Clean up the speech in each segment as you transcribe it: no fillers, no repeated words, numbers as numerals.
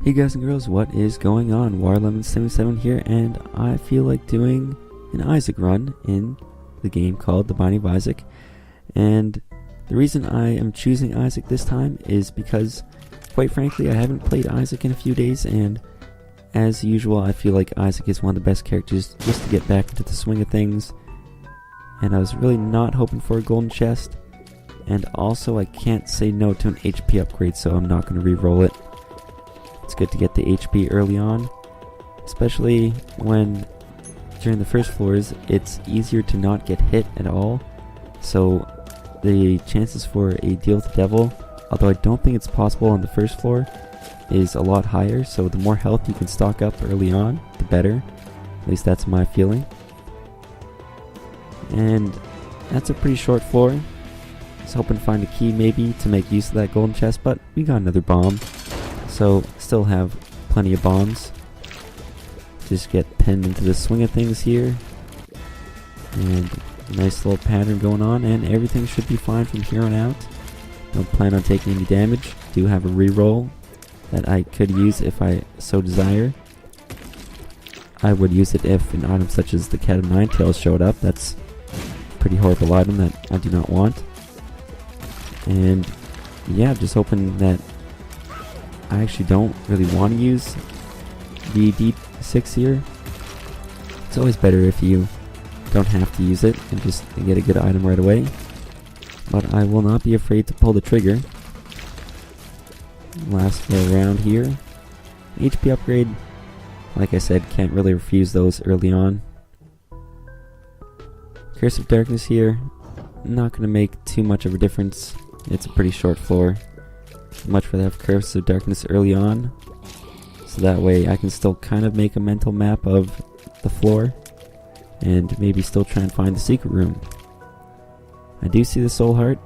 Hey guys and girls, what is going on? Waterlemon77 here, and I feel like doing an Isaac run in the game called The Binding of Isaac. And the reason I am choosing Isaac this time is because, quite frankly, I haven't played Isaac in a few days, and as usual, I feel like Isaac is one of the best characters just to get back into the swing of things. And I was really not hoping for a golden chest, and also I can't say no to an HP upgrade, so I'm not going to re-roll it. It's good to get the HP early on, especially when during the first floors it's easier to not get hit at all, so the chances for a deal with the devil, although I don't think it's possible on the first floor, is a lot higher. So the more health you can stock up early on, the better. At least that's my feeling. And that's a pretty short floor. I was hoping to find a key maybe to make use of that golden chest, but we got another bomb. So, still have plenty of bombs. Just get pinned into the swing of things here. And nice little pattern going on, and everything should be fine from here on out. Don't plan on taking any damage. Do have a reroll that I could use if I so desire. I would use it if an item such as the Cat of Nine Tails showed up. That's a pretty horrible item that I do not want. And yeah, just hoping that I actually don't really want to use the D6 here. It's always better if you don't have to use it and just get a good item right away. But I will not be afraid to pull the trigger. Last round here. HP upgrade, like I said, can't really refuse those early on. Curse of Darkness here, not going to make too much of a difference. It's a pretty short floor. Much rather have Curse of Darkness early on, so that way I can still kind of make a mental map of the floor and maybe still try and find the secret room. I do see the soul heart,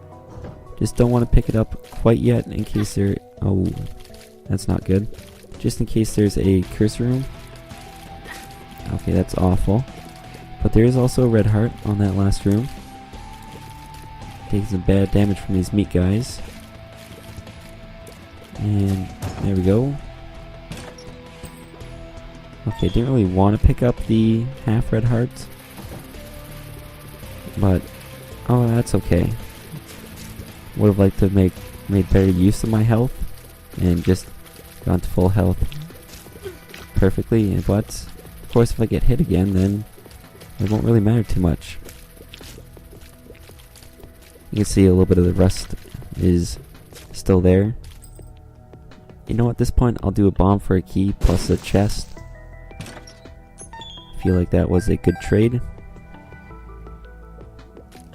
just don't want to pick it up quite yet in case there... oh, that's not good. Just in case there's a curse room. Okay, that's awful. But there is also a red heart on that last room. Taking some bad damage from these meat guys. And there we go. Okay, didn't really want to pick up the half red hearts, but oh, that's okay. Would have liked to have made better use of my health and just gone to full health perfectly. But of course, if I get hit again, then it won't really matter too much. You can see a little bit of the rust is still there. You know, at this point, I'll do a bomb for a key plus a chest. I feel like that was a good trade.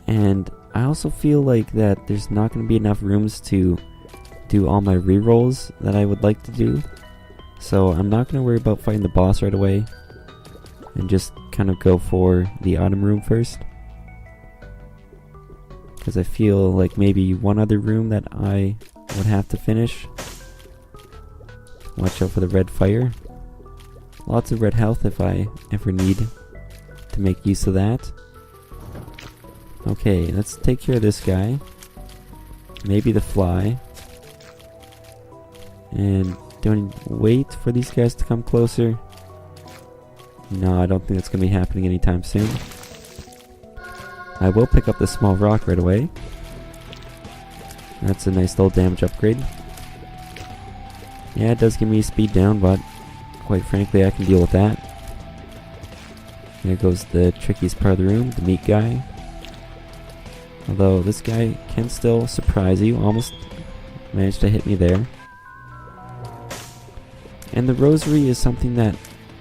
And I also feel like that there's not going to be enough rooms to do all my rerolls that I would like to do. So I'm not going to worry about fighting the boss right away. And just kind of go for the item room first. Because I feel like maybe one other room that I would have to finish. Watch out for the red fire. Lots of red health if I ever need to make use of that. Okay, let's take care of this guy. Maybe the fly. And do I wait for these guys to come closer? No, I don't think that's going to be happening anytime soon. I will pick up the small rock right away. That's a nice little damage upgrade. Yeah, it does give me a speed down, but quite frankly, I can deal with that. There goes the trickiest part of the room, the meat guy. Although this guy can still surprise you, almost managed to hit me there. And the rosary is something that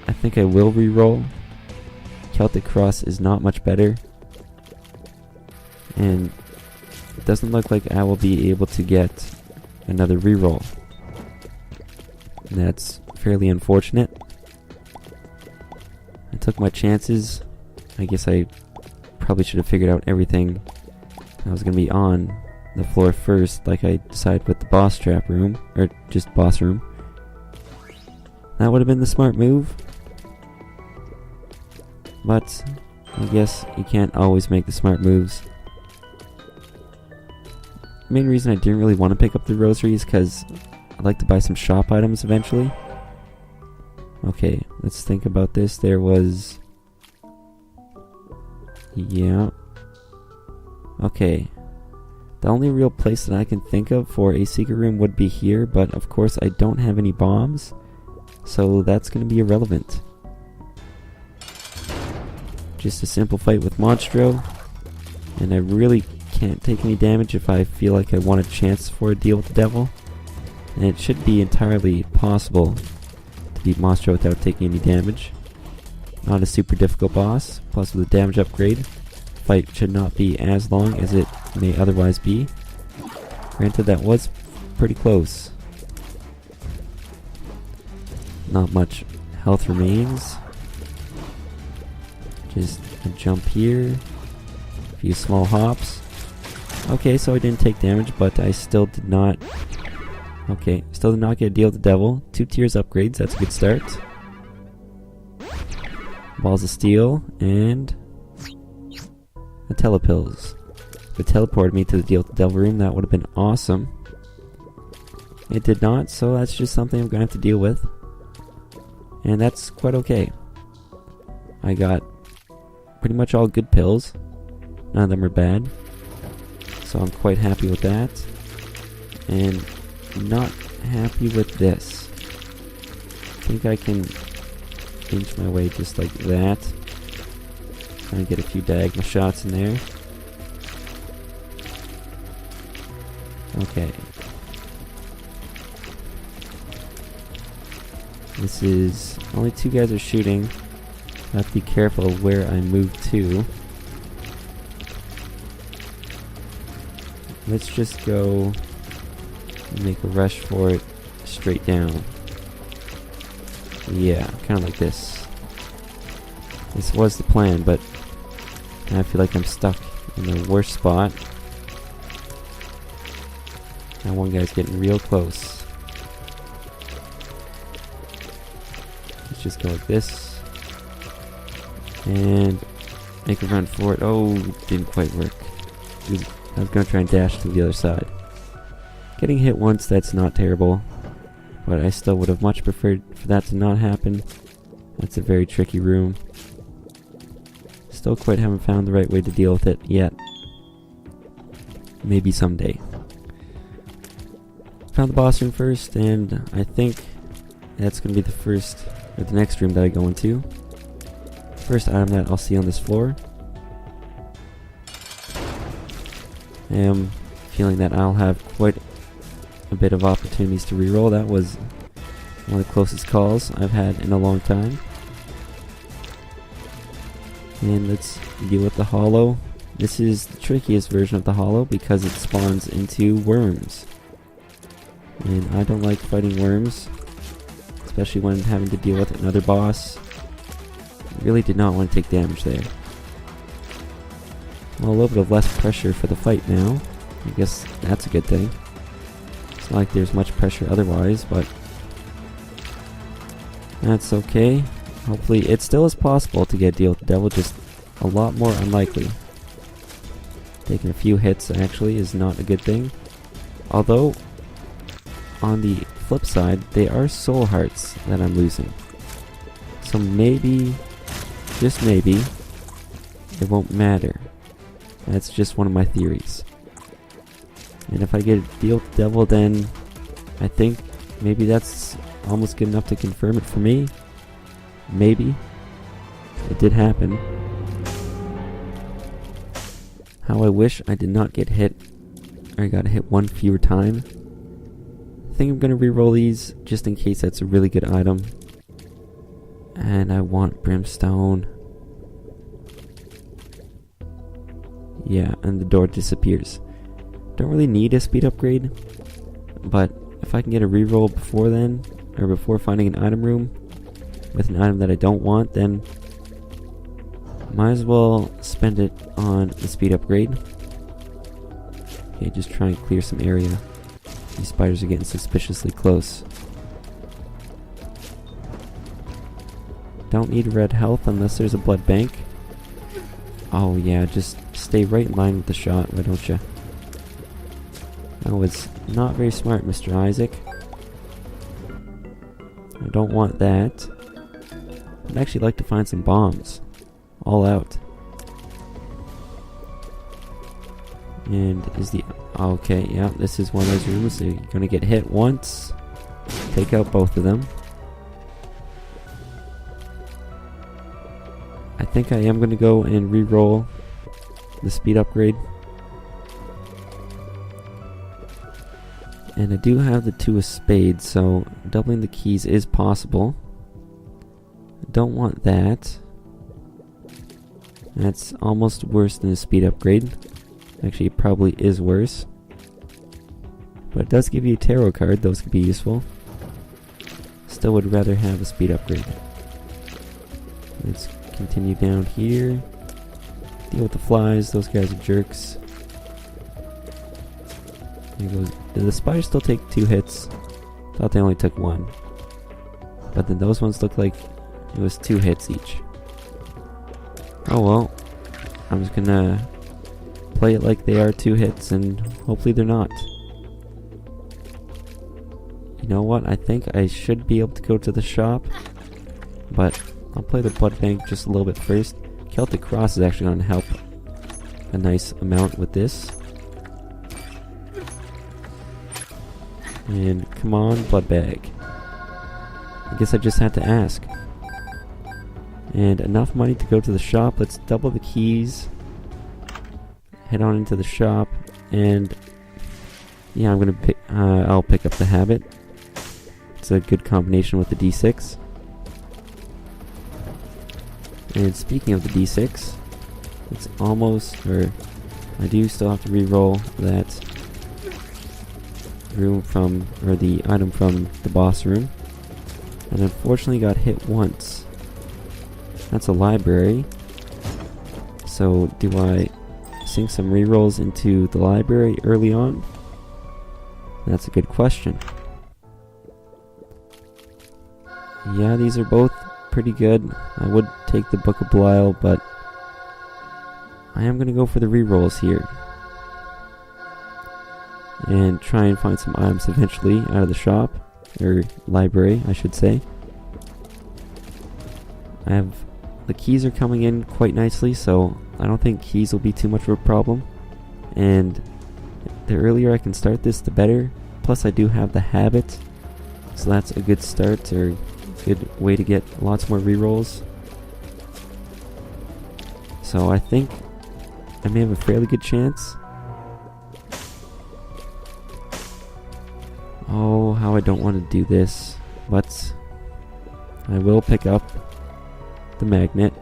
I think I will re-roll. Celtic Cross is not much better. And it doesn't look like I will be able to get another re-roll. That's fairly unfortunate. I took my chances. I guess I probably should have figured out everything I was going to be on the floor first, like I decided with the boss trap room, or just boss room. That would have been the smart move. But I guess you can't always make the smart moves. The main reason I didn't really want to pick up the rosary is because I'd like to buy some shop items eventually. Okay, let's think about this. There was... Yeah. Okay. The only real place that I can think of for a secret room would be here, but of course I don't have any bombs, so that's going to be irrelevant. Just a simple fight with Monstro, and I really can't take any damage if I feel like I want a chance for a deal with the devil. And it should be entirely possible to beat Monstro without taking any damage. Not a super difficult boss, plus with a damage upgrade, fight should not be as long as it may otherwise be. Granted, that was pretty close. Not much health remains. Just a jump here. A few small hops. Okay, so I didn't take damage, but I still did not... Okay, still did not get a deal with the devil. 2 tiers upgrades, that's a good start. Balls of steel, and... the telepills. If it teleported me to the deal with the devil room, that would have been awesome. It did not, so that's just something I'm going to have to deal with. And that's quite okay. I got pretty much all good pills. None of them are bad. So I'm quite happy with that. And not happy with this. I think I can inch my way just like that. Trying to get a few diagonal shots in there. Okay. This is... only 2 guys are shooting. I have to be careful of where I move to. Let's just go and make a rush for it straight down. Yeah, kind of like this. This was the plan, but I feel like I'm stuck in the worst spot. Now one guy's getting real close. Let's just go like this. And make a run for it. Oh, didn't quite work. I was going to try and dash to the other side. Getting hit once, that's not terrible. But I still would have much preferred for that to not happen. That's a very tricky room. Still quite haven't found the right way to deal with it yet. Maybe someday. Found the boss room first, and I think that's going to be the first, or the next room that I go into. First item that I'll see on this floor. I am feeling that I'll have quite a bit of opportunities to reroll. That was one of the closest calls I've had in a long time. And let's deal with the hollow. This is the trickiest version of the hollow because it spawns into worms. And I don't like fighting worms, especially when having to deal with another boss. I really did not want to take damage there. Well, a little bit of less pressure for the fight now. I guess that's a good thing. It's not like there's much pressure otherwise, but that's okay. Hopefully, it still is possible to get a deal with the devil, just a lot more unlikely. Taking a few hits actually is not a good thing. Although, on the flip side, they are soul hearts that I'm losing. So maybe, just maybe, it won't matter. That's just one of my theories. And if I get a deal with the devil, then I think maybe that's almost good enough to confirm it for me. Maybe. It did happen. How I wish I did not get hit. Or I got hit one fewer time. I think I'm going to re-roll these just in case that's a really good item. And I want brimstone. Yeah, and the door disappears. Don't really need a speed upgrade, but if I can get a reroll before then, or before finding an item room with an item that I don't want, then might as well spend it on the speed upgrade. Okay, just try and clear some area. These spiders are getting suspiciously close. Don't need red health unless there's a blood bank. Oh yeah, just stay right in line with the shot, why don't you? That was not very smart, Mr. Isaac. I don't want that. I'd actually like to find some bombs. All out. And is the... Okay, yeah, this is one of those rooms. So you're gonna get hit once. Take out both of them. I think I am gonna go and re-roll the speed upgrade. And I do have the 2 of spades, so doubling the keys is possible. I don't want that. That's almost worse than a speed upgrade. Actually, it probably is worse. But it does give you a tarot card. Those could be useful. Still would rather have a speed upgrade. Let's continue down here. Deal with the flies. Those guys are jerks. Here goes. Did the spiders still take 2 hits? Thought they only took 1. But then those ones look like it was 2 hits each. Oh well. I'm just gonna play it like they are 2 hits and hopefully they're not. You know what? I think I should be able to go to the shop. But I'll play the blood bank just a little bit first. Celtic Cross is actually going to help a nice amount with this. And come on, blood bag. I guess I just had to ask. And enough money to go to the shop. Let's double the keys. Head on into the shop. And yeah, I'm gonna pick. I'll pick up the habit. It's a good combination with the D6. And speaking of the D6, it's almost, or I do still have to re-roll that room from, or the item from the boss room. And unfortunately got hit once. That's a library. So do I sink some re-rolls into the library early on? That's a good question. Yeah, these are both pretty good. I would take the Book of Belial, but I am going to go for the re-rolls here. And try and find some items eventually out of the shop. Or library, I should say. The keys are coming in quite nicely, so I don't think keys will be too much of a problem. And the earlier I can start this, the better. Plus I do have the habit, so that's a good start, or a good way to get lots more rerolls. So I think I may have a fairly good chance. Oh, how I don't want to do this, but I will pick up the magnet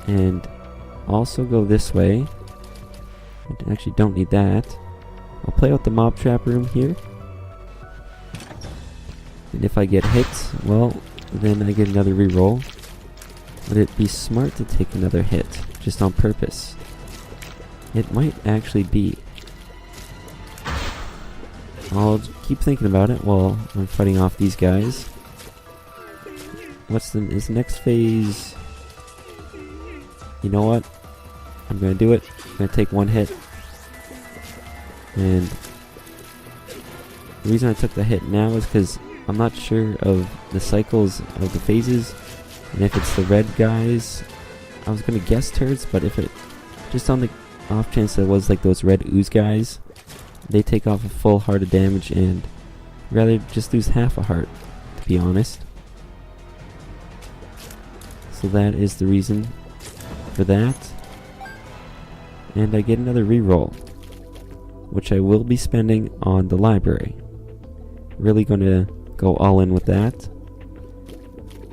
and also go this way. I actually don't need that. I'll play out the mob trap room here, and if I get hit, well, then I get another reroll. Would it be smart to take another hit just on purpose? It might actually be. I'll keep thinking about it while I'm fighting off these guys. Is the next phase? You know what? I'm gonna do it. I'm gonna take one hit. And the reason I took the hit now is because I'm not sure of the cycles of the phases. And if it's the red guys, I was gonna guess turrets, but if it, just on the off chance that it was like those red ooze guys, they take off a full heart of damage, and I'd rather just lose half a heart, to be honest. So that is the reason for that. And I get another reroll, which I will be spending on the library. Really gonna go all in with that.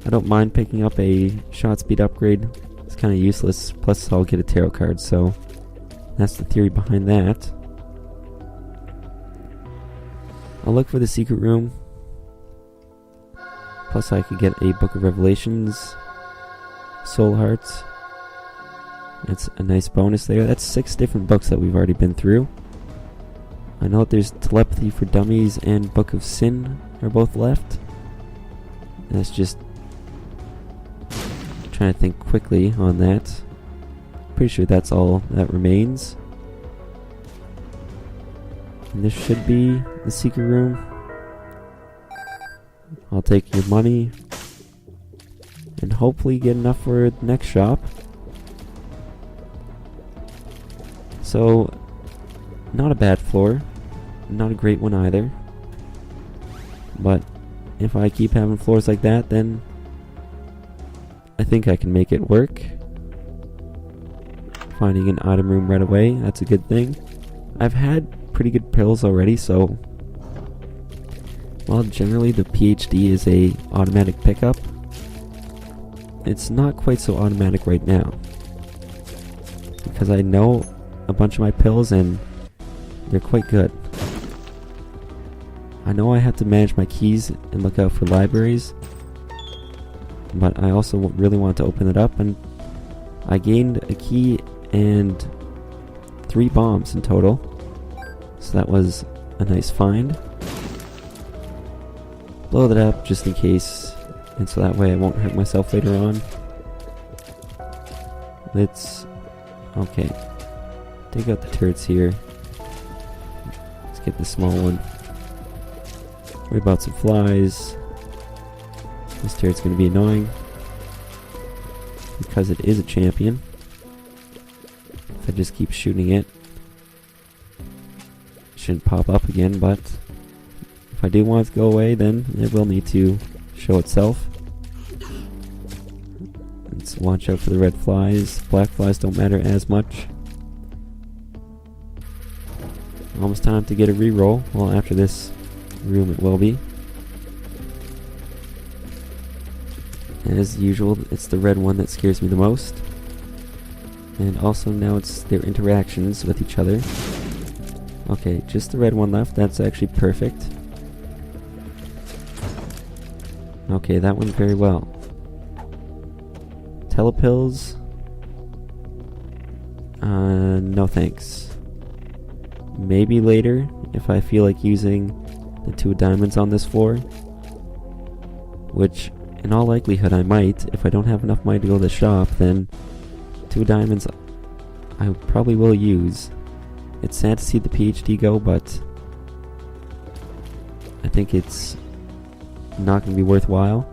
I don't mind picking up a shot speed upgrade. It's kind of useless, plus I'll get a tarot card, so that's the theory behind that. I'll look for the secret room. Plus I could get a Book of Revelations, Soul Hearts. That's a nice bonus there. That's 6 different books that we've already been through. I know that there's Telepathy for Dummies and Book of Sin are both left. And that's just trying to think quickly on that. Pretty sure that's all that remains. And this should be the secret room. I'll take your money. and hopefully get enough for the next shop. So, not a bad floor, not a great one either. But if I keep having floors like that, then I think I can make it work. Finding an item room right away, that's a good thing. I've had pretty good pills already, so while generally the PhD is a automatic pickup, it's not quite so automatic right now, because I know a bunch of my pills and they're quite good. I know I have to manage my keys and look out for libraries, but I also really want to open it up, and I gained a key and 3 bombs in total, so that was a nice find. Blow that up just in case, and so that way I won't hurt myself later on. Okay, take out the turrets here. Let's get the small one. Worry about some flies. This turret's going to be annoying because it is a champion. If I just keep shooting it, it shouldn't pop up again, but if I do want it to go away, then it will need to show itself. Let's watch out for the red flies. Black flies don't matter as much. Almost time to get a reroll. Well, after this room it will be. As usual, it's the red one that scares me the most. And also now it's their interactions with each other. Okay, just the red one left. That's actually perfect. Okay, that went very well. Telepills? No thanks. Maybe later, if I feel like using the 2 diamonds on this floor. Which, in all likelihood, I might. If I don't have enough money to go to the shop, then 2 diamonds I probably will use. It's sad to see the PhD go, but I think it's not going to be worthwhile.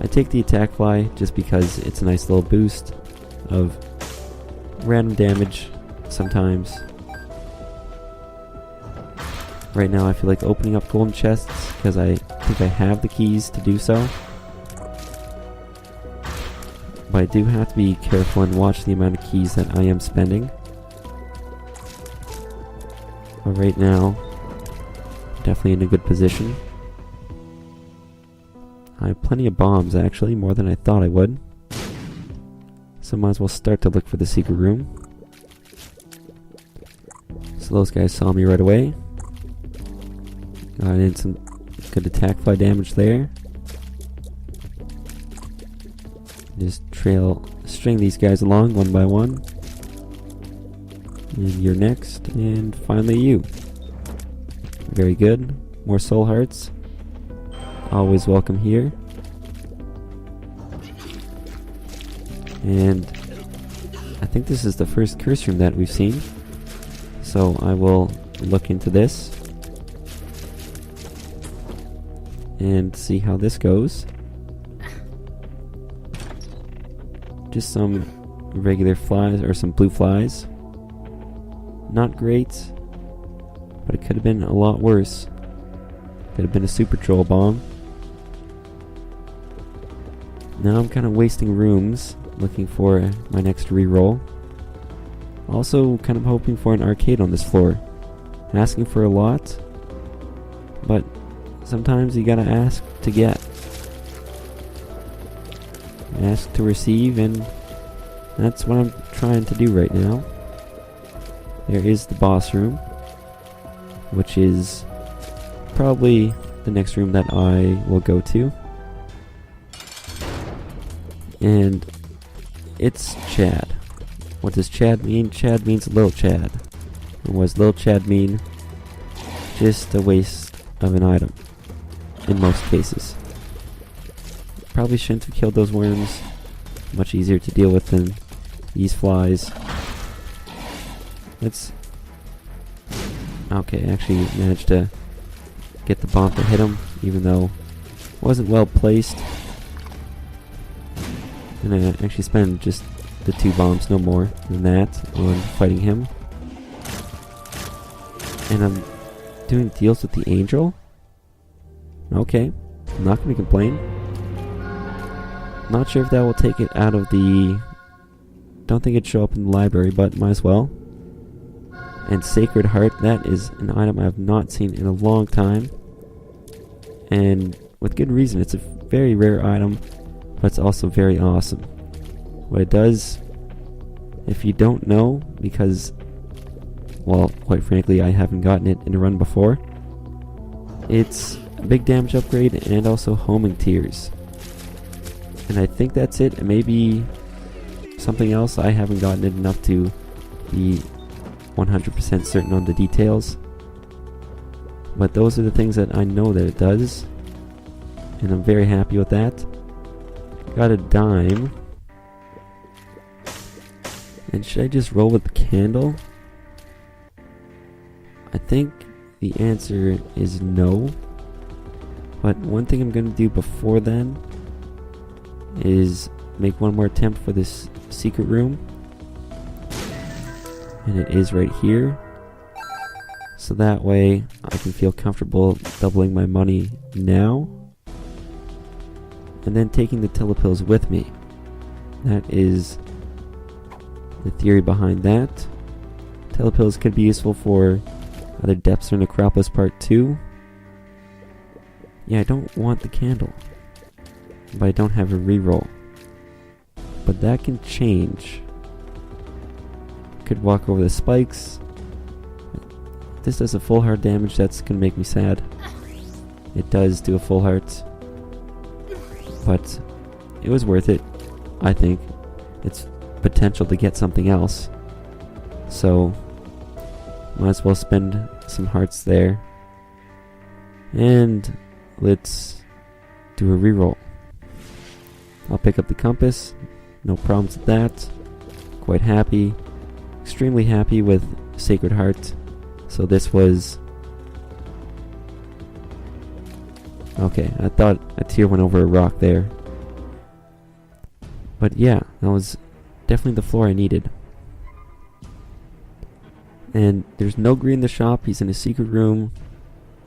I take the attack fly just because it's a nice little boost of random damage sometimes. Right now I feel like opening up golden chests because I think I have the keys to do so. But I do have to be careful and watch the amount of keys that I am spending. But right now, definitely in a good position. I have plenty of bombs actually, more than I thought I would. So might as well start to look for the secret room. So those guys saw me right away. Got in some good attack fly damage there. Just string these guys along one by one. And you're next, and finally you. Very good. More soul hearts. Always welcome here. And I think this is the first curse room that we've seen. So I will look into this and see how this goes. Just some regular flies, or some blue flies. Not great, but it could have been a lot worse. Could have been a super troll bomb. Now I'm kind of wasting rooms looking for my next reroll. Also kind of hoping for an arcade on this floor. Asking for a lot, but sometimes you gotta ask to get. Ask to receive, and that's what I'm trying to do right now. There is the boss room, which is probably the next room that I will go to. And it's Chad. What does Chad mean? Chad means Lil Chad. And what does Lil Chad mean? Just a waste of an item, in most cases. Probably shouldn't have killed those worms. Much easier to deal with than these flies. Okay, actually managed to get the bomb to hit him, even though it wasn't well placed. gonna actually spend just the 2 bombs, no more than that, on fighting him. And I'm doing deals with the angel? Okay, I'm not gonna complain. Not sure if that will take it out of the... Don't think it'd show up in the library, but might as well. And Sacred Heart, that is an item I have not seen in a long time. And with good reason. It's a very rare item, but it's also very awesome. What it does, if you don't know, because, well, quite frankly, I haven't gotten it in a run before, it's a big damage upgrade and also homing tiers. And I think that's it. It may be something else. I haven't gotten it enough to be 100% certain on the details. But those are the things that I know that it does. And I'm very happy with that. Got a dime. And should I just roll with the candle? I think the answer is no. But one thing I'm going to do before then is make one more attempt for this secret room. And it is right here. So that way I can feel comfortable doubling my money now. And then taking the telepills with me. That is the theory behind that. Telepills could be useful for either Depths or Necropolis Part 2. Yeah, I don't want the candle. But I don't have a reroll. But that can change. Could walk over the spikes. This does a full heart damage, that's gonna make me sad. It does do a full heart. But it was worth it, I think. It's potential to get something else. So, might as well spend some hearts there. And let's do a reroll. I'll pick up the compass. No problems with that. Quite happy. Extremely happy with Sacred Heart. So this was... Okay, I thought a tier went over a rock there. But yeah, that was definitely the floor I needed. And there's no green in the shop, he's in a secret room,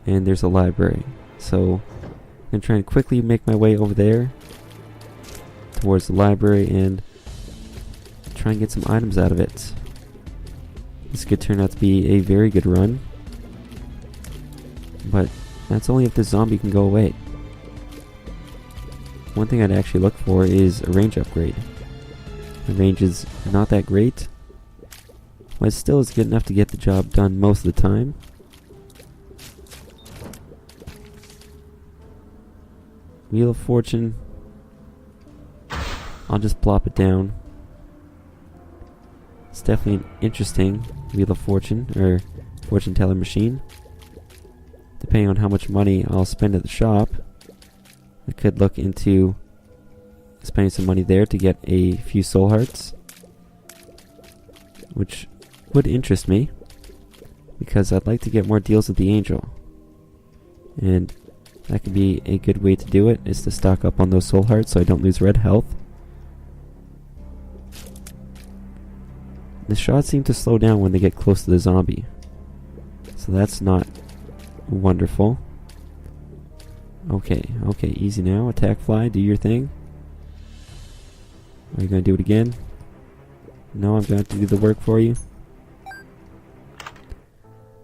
and there's a library. So I'm going to try and quickly make my way over there towards the library and try and get some items out of it. This could turn out to be a very good run. But that's only if the zombie can go away. One thing I'd actually look for is a range upgrade. The range is not that great, but it still is good enough to get the job done most of the time. Wheel of Fortune. I'll just plop it down. It's definitely an interesting Wheel of Fortune, or fortune teller machine. Depending on how much money I'll spend at the shop, I could look into spending some money there to get a few soul hearts, which would interest me, because I'd like to get more deals with the angel. And that could be a good way to do it, is to stock up on those soul hearts so I don't lose red health. The shots seem to slow down when they get close to the zombie, so that's not wonderful. Okay, easy now. Attack fly, do your thing. Are you gonna do it again? No, I'm gonna have to do the work for you.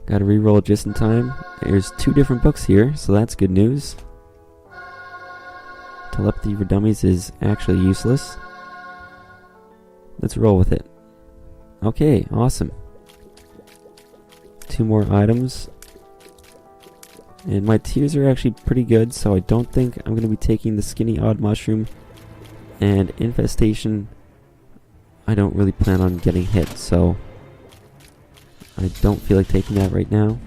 Gotta reroll just in time. There's 2 different books here, so that's good news. Telepathy for Dummies is actually useless. Let's roll with it. Okay, awesome. 2 more items. And my tiers are actually pretty good, so I don't think I'm going to be taking the Skinny Odd Mushroom. And Infestation, I don't really plan on getting hit, so I don't feel like taking that right now.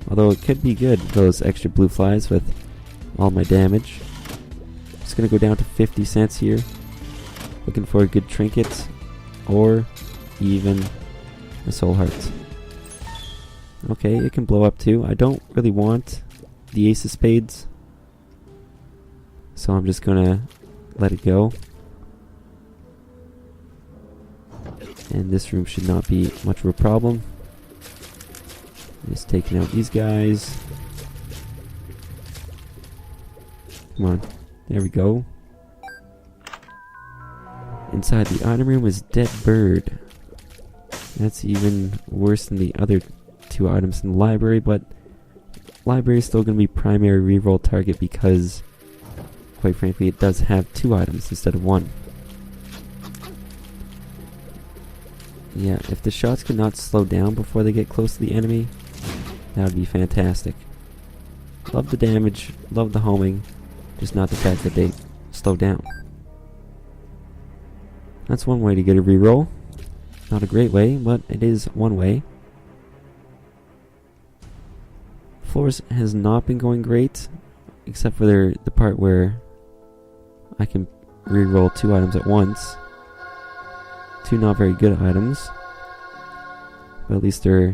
Although it could be good, those extra blue flies with all my damage. Just going to go down to 50 cents here. Looking for a good trinket, or even a soul heart. Okay, it can blow up too. I don't really want the Ace of Spades, so I'm just gonna let it go. And this room should not be much of a problem. Just taking out these guys. Come on. There we go. Inside the item room is dead bird. That's even worse than the other two items in the library, but library is still going to be primary reroll target because, quite frankly, it does have 2 items instead of 1. Yeah, if the shots could not slow down before they get close to the enemy, that would be fantastic. Love the damage, love the homing, just not the fact that they slow down. That's one way to get a reroll. Not a great way, but it is one way. Floors has not been going great, except for the part where I can reroll 2 items at once. 2 not very good items, but at least they're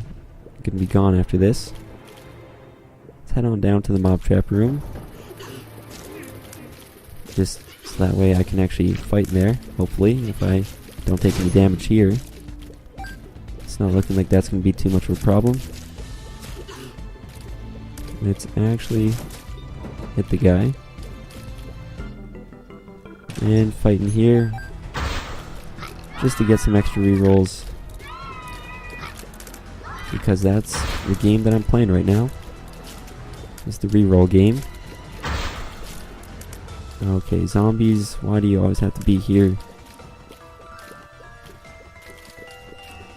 going to be gone after this. Let's head on down to the mob trap room. Just so that way I can actually fight in there, hopefully, if I don't take any damage here. It's not looking like that's going to be too much of a problem. Let's actually hit the guy. And fight in here. Just to get some extra rerolls. Because that's the game that I'm playing right now. It's the reroll game. Okay, zombies, why do you always have to be here?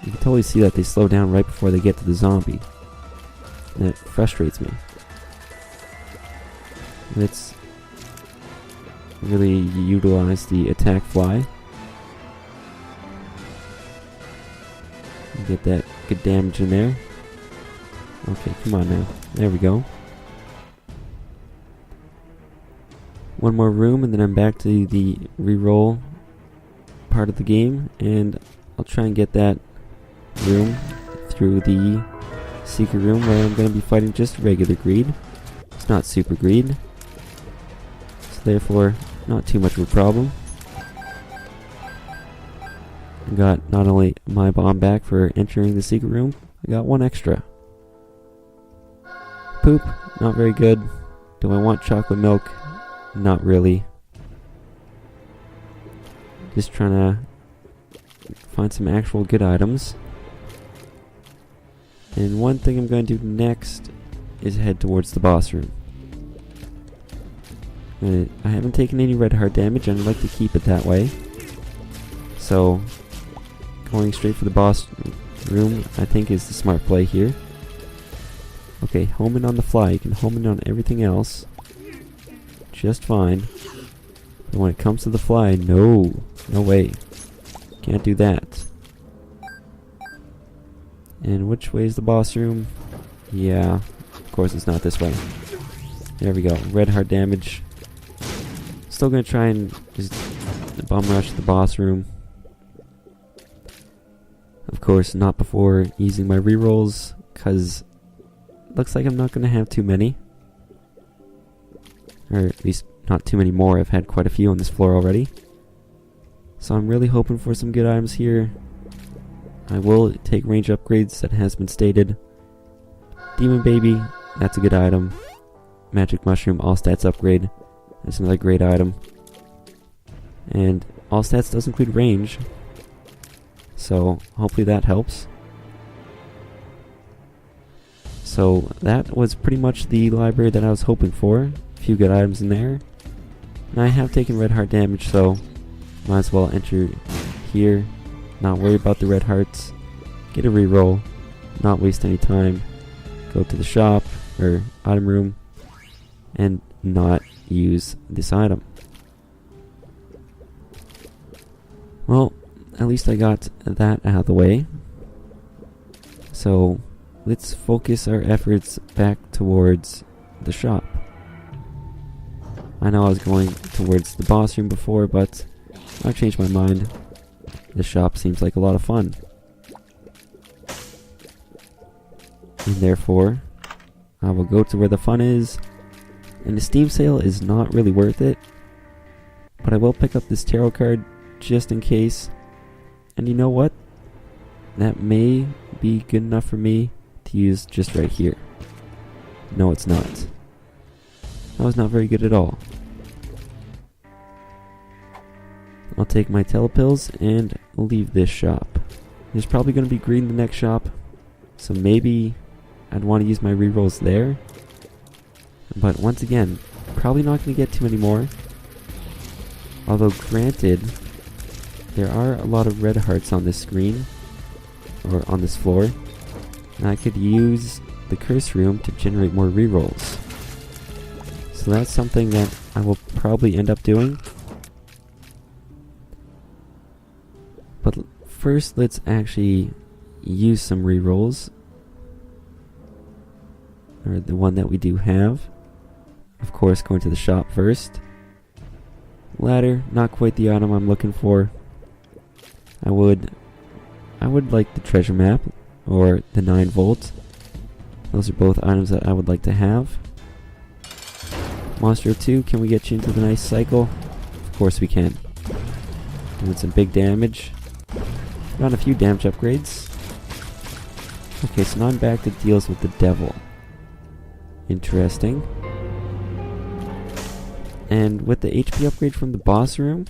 You can totally see that they slow down right before they get to the zombie. And it frustrates me. Let's really utilize the attack fly. Get that good damage in there. Okay, come on now. There we go. One more room and then I'm back to the reroll part of the game, and I'll try and get that room through the secret room where I'm going to be fighting just regular greed. It's not super greed, so therefore not too much of a problem. I got not only my bomb back for entering the secret room, I got 1 extra. Poop, not very good. Do I want chocolate milk? Not really. Just trying to find some actual good items. And one thing I'm going to do next is head towards the boss room. I haven't taken any red heart damage and I'd like to keep it that way. So, going straight for the boss room I think is the smart play here. Okay, homing on the fly. You can home in on everything else just fine. But when it comes to the fly, no way. Can't do that. And which way is the boss room? Yeah, of course it's not this way. There we go. Red heart damage. Still gonna try and just bum rush the boss room. Of course, not before using my rerolls, because looks like I'm not gonna have too many. Or at least not too many more. I've had quite a few on this floor already. So I'm really hoping for some good items here. I will take range upgrades, that has been stated. Demon Baby, that's a good item. Magic Mushroom, all stats upgrade. That's another great item. And all stats does include range. So hopefully that helps. So that was pretty much the library that I was hoping for. A few good items in there. And I have taken red heart damage, so might as well enter here. Not worry about the red hearts. Get a reroll. Not waste any time. Go to the shop, or item room, and not use this item. Well, at least I got that out of the way. So let's focus our efforts back towards the shop. I know I was going towards the boss room before, but I've changed my mind. The shop seems like a lot of fun. And therefore, I will go to where the fun is. And the Steam sale is not really worth it. But I will pick up this tarot card just in case. And you know what? that may be good enough for me to use just right here. No, it's not. That was not very good at all. I'll take my telepills and leave this shop. There's probably going to be greed in the next shop, so maybe I'd want to use my rerolls there. But once again, probably not going to get too many more. Although granted, there are a lot of red hearts on this screen, or on this floor, and I could use the curse room to generate more rerolls. So that's something that I will probably end up doing. But first, let's actually use some rerolls, or the one that we do have. Of course, going to the shop first. Ladder, not quite the item I'm looking for. I would like the treasure map, or the 9 volt. Those are both items that I would like to have. Monster 2, can we get you into the nice cycle? Of course we can. Doing some big damage. Got a few damage upgrades. Okay, so now I'm back to deals with the devil. Interesting. And with the HP upgrade from the boss room,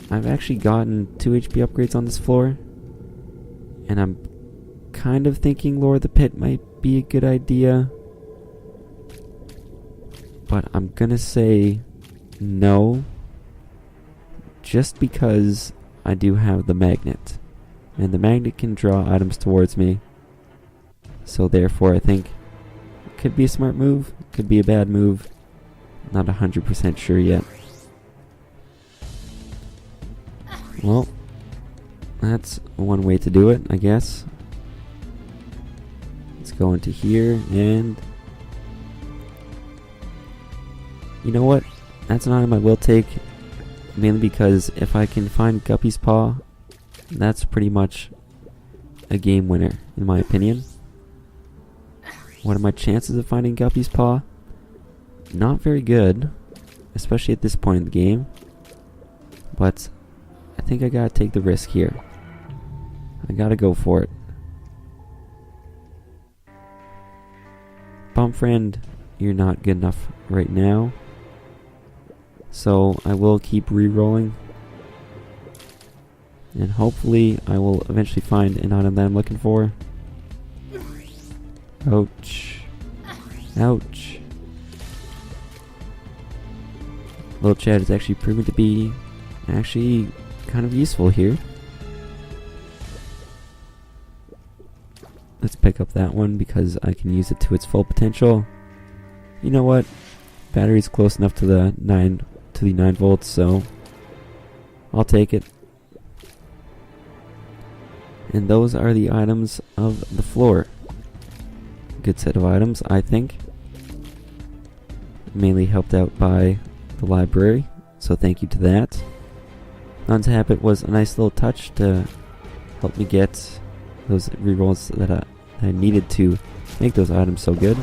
I've actually gotten 2 HP upgrades on this floor. And I'm kind of thinking Lord of the Pit might be a good idea. But I'm gonna say no. Just because I do have the magnet. And the magnet can draw items towards me. So therefore I think it could be a smart move, could be a bad move. Not 100% sure yet. Well, that's one way to do it, I guess. Let's go into here and... You know what? That's an item I will take. Mainly because if I can find Guppy's Paw, that's pretty much a game winner, in my opinion. What are my chances of finding Guppy's Paw? Not very good, especially at this point in the game. But I think I gotta take the risk here. I gotta go for it. Bum friend, you're not good enough right now. So I will keep re-rolling. And hopefully I will eventually find an item that I'm looking for. Ouch. Ouch. Little Chad is actually proving to be actually kind of useful here. Let's pick up that one because I can use it to its full potential. You know what? Battery's close enough to the 9 volts, so I'll take it. And those are the items of the floor. Good set of items, I think. Mainly helped out by the library, so thank you to that. Nun's Habit was a nice little touch to help me get those rerolls that I needed to make those items so good.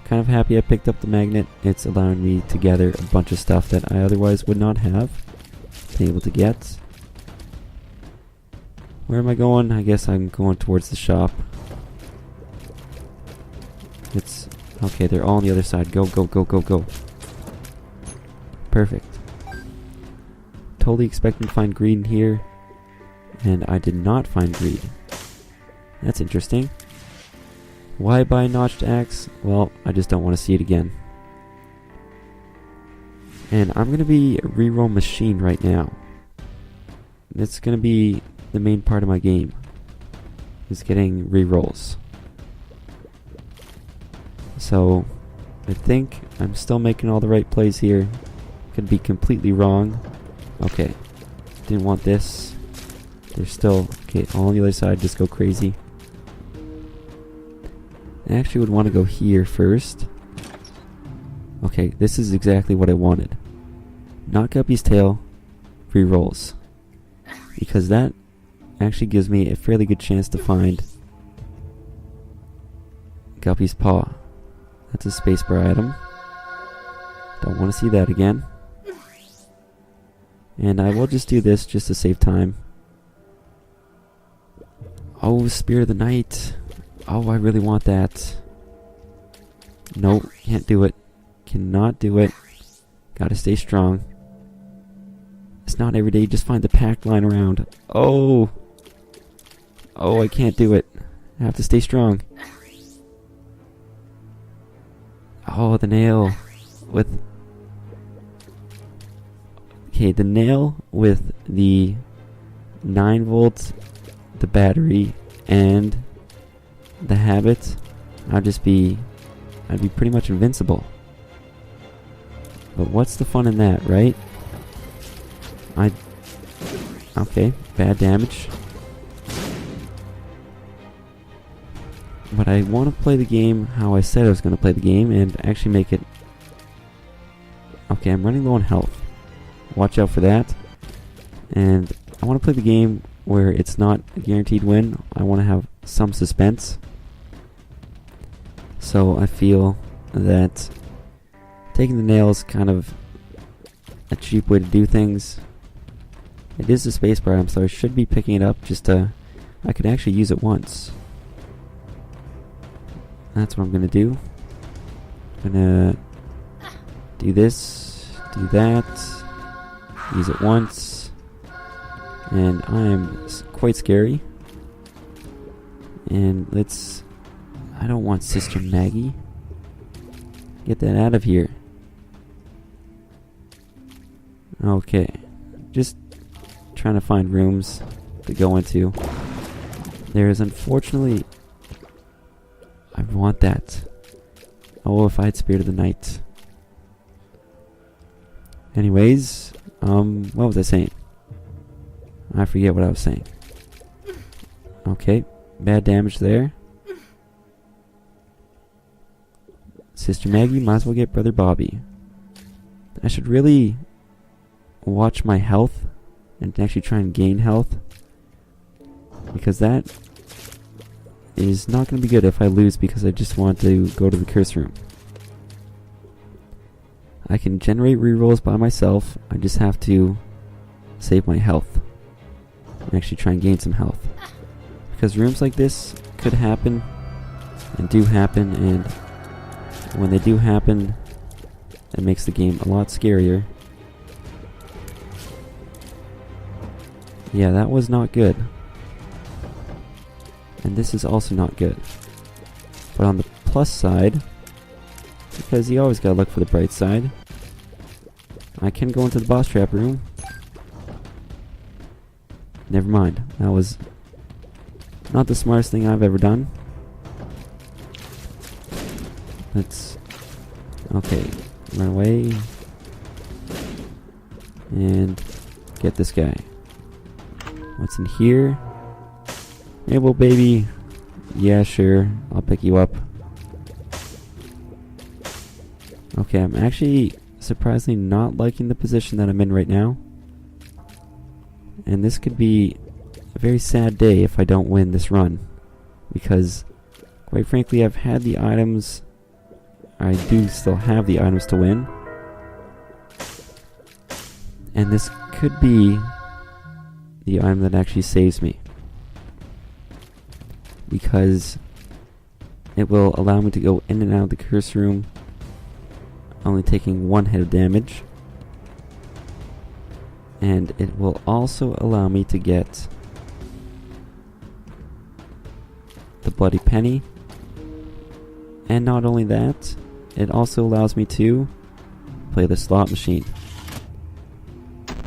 Kind of happy I picked up the magnet. It's allowing me to gather a bunch of stuff that I otherwise would not have been able to get. Where am I going? I guess I'm going towards the shop. It's okay, they're all on the other side. Go, go, go, go, go. Perfect. Totally expecting to find greed in here. And I did not find greed. That's interesting. Why buy a notched axe? Well, I just don't want to see it again. And I'm going to be a reroll machine right now. It's going to be the main part of my game. Is getting rerolls. So, I think I'm still making all the right plays here. Could be completely wrong. Okay. Didn't want this. There's still... Okay, all on the other side, just go crazy. I actually would want to go here first. Okay, this is exactly what I wanted. Not Guppy's tail, rerolls. Because that actually gives me a fairly good chance to find Guppy's Paw. That's a spacebar item. Don't want to see that again. And I will just do this just to save time. Oh, Spear of the Night. Oh, I really want that. Nope, can't do it. Cannot do it. Gotta stay strong. It's not every day you just find the pack lying around. Oh! Oh, I can't do it. I have to stay strong. Oh, the nail with... Okay, the nail with the 9 volts, the battery, and the habit, I'd be pretty much invincible. But what's the fun in that, right? Okay, bad damage. But I want to play the game how I said I was going to play the game and actually make it... Okay, I'm running low on health. Watch out for that. And I want to play the game where it's not a guaranteed win. I want to have some suspense. So I feel that taking the nail is kind of a cheap way to do things. It is the spacebar item, so I should be picking it up just to... I could actually use it once. That's what I'm going to do. I'm going to do this, do that, use it once, and I'm quite scary. And let's... I don't want Sister Maggie. Get that out of here. Okay. Just trying to find rooms to go into. There is unfortunately... I want that. Oh, if I had Spirit of the Night. Anyways, what was I saying? I forget what I was saying. Okay, bad damage there. Sister Maggie, might as well get Brother Bobby. I should really watch my health and actually try and gain health, because that is not going to be good if I lose because I just want to go to the curse room. I can generate rerolls by myself. I just have to save my health and actually try and gain some health, because rooms like this could happen and do happen, and when they do happen, it makes the game a lot scarier. Yeah, that was not good. And this is also not good. But on the plus side, because you always gotta look for the bright side, I can go into the boss trap room. Never mind. That was not the smartest thing I've ever done. Let's... Okay. Run away. And get this guy. What's in here? Able baby. Yeah, sure. I'll pick you up. Okay, I'm actually surprisingly not liking the position that I'm in right now. And this could be a very sad day if I don't win this run. Because, quite frankly, I've had the items. I do still have the items to win. And this could be the item that actually saves me, because it will allow me to go in and out of the curse room, only taking 1 hit of damage, and it will also allow me to get the Bloody Penny, and not only that, it also allows me to play the slot machine.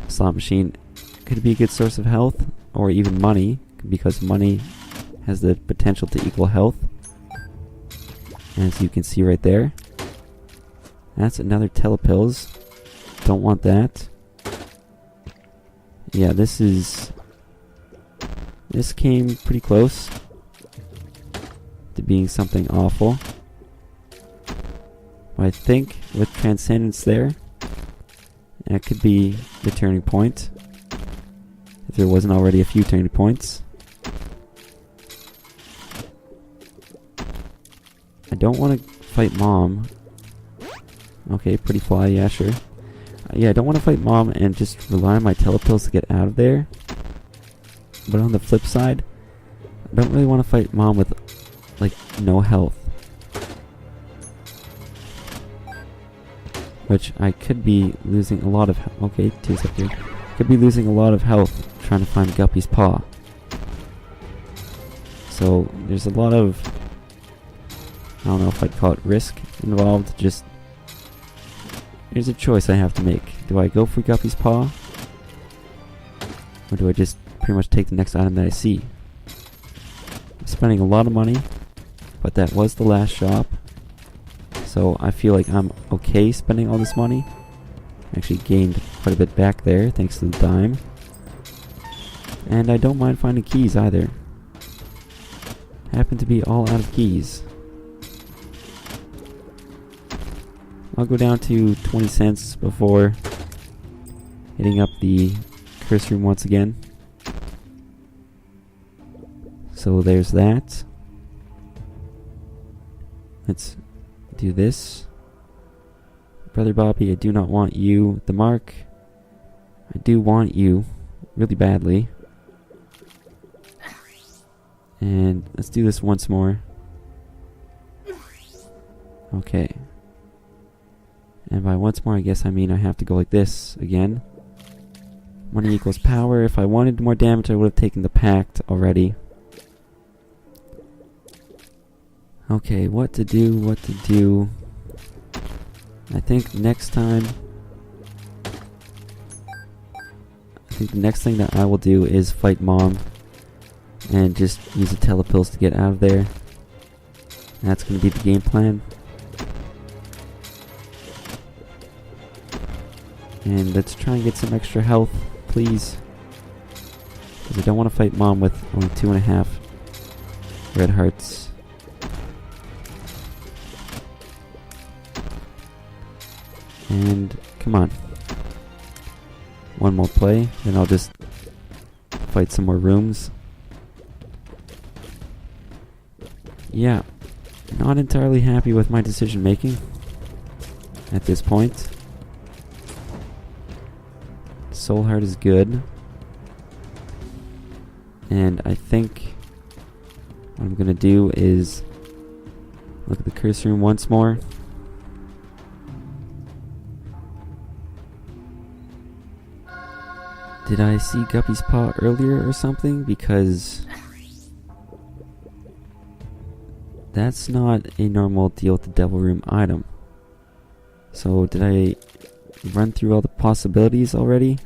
Slot machine could be a good source of health, or even money, because money has the potential to equal health. As you can see right there. That's another telepills. Don't want that. Yeah, this came pretty close to being something awful. But I think with Transcendence there, that could be the turning point. If there wasn't already a few turning points. I don't want to fight Mom. Okay, pretty fly, yeah, sure. yeah, I don't want to fight Mom and just rely on my telepills to get out of there. But on the flip side, I don't really want to fight Mom with, like, no health. Which I could be losing a lot of okay, T's up here. Could be losing a lot of health trying to find Guppy's paw. So there's a lot of, I don't know if I'd call it risk involved, just here's a choice I have to make. Do I go for Guppy's paw? Or do I just pretty much take the next item that I see? I'm spending a lot of money, but that was the last shop. So I feel like I'm okay spending all this money. I actually gained quite a bit back there thanks to the dime. And I don't mind finding keys either. Happen to be all out of keys. I'll go down to 20 cents before hitting up the curse room once again. So there's that. Let's do this. Brother Bobby, I do not want you. The mark, I do want you really badly. And let's do this once more. Okay. And by once more, I guess I mean I have to go like this again. Money equals power. If I wanted more damage, I would have taken the pact already. Okay, what to do. I think next time, the next thing that I will do is fight Mom and just use the telepills to get out of there. That's going to be the game plan. And let's try and get some extra health, please. Because I don't want to fight Mom with only 2.5 red hearts. And come on. One more play, then I'll just fight some more rooms. Yeah, not entirely happy with my decision making at this point. Soul Heart is good. And I think what I'm gonna do is look at the curse room once more. Did I see Guppy's paw earlier or something? Because that's not a normal deal with the Devil Room item. So did I run through all the possibilities already?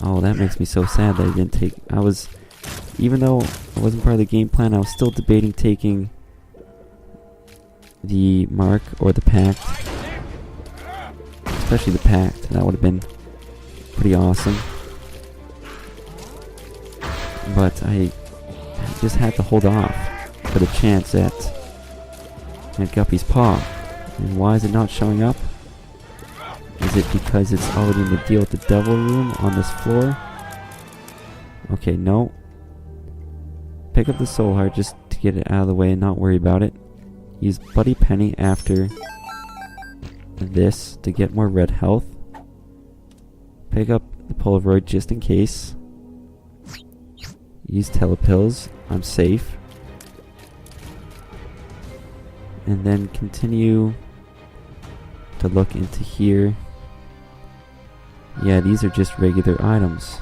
Oh, that makes me so sad that I didn't take... even though I wasn't part of the game plan, I was still debating taking the mark or the pact. Especially the pact. That would have been pretty awesome. But I just had to hold off for the chance at Guppy's paw. And why is it not showing up? Is it because it's already in the deal with the Devil Room on this floor? Okay, no. Pick up the Soul Heart just to get it out of the way and not worry about it. Use Bloody Penny after this to get more red health. Pick up the Polaroid just in case. Use telepills. I'm safe. And then continue to look into here. Yeah, these are just regular items.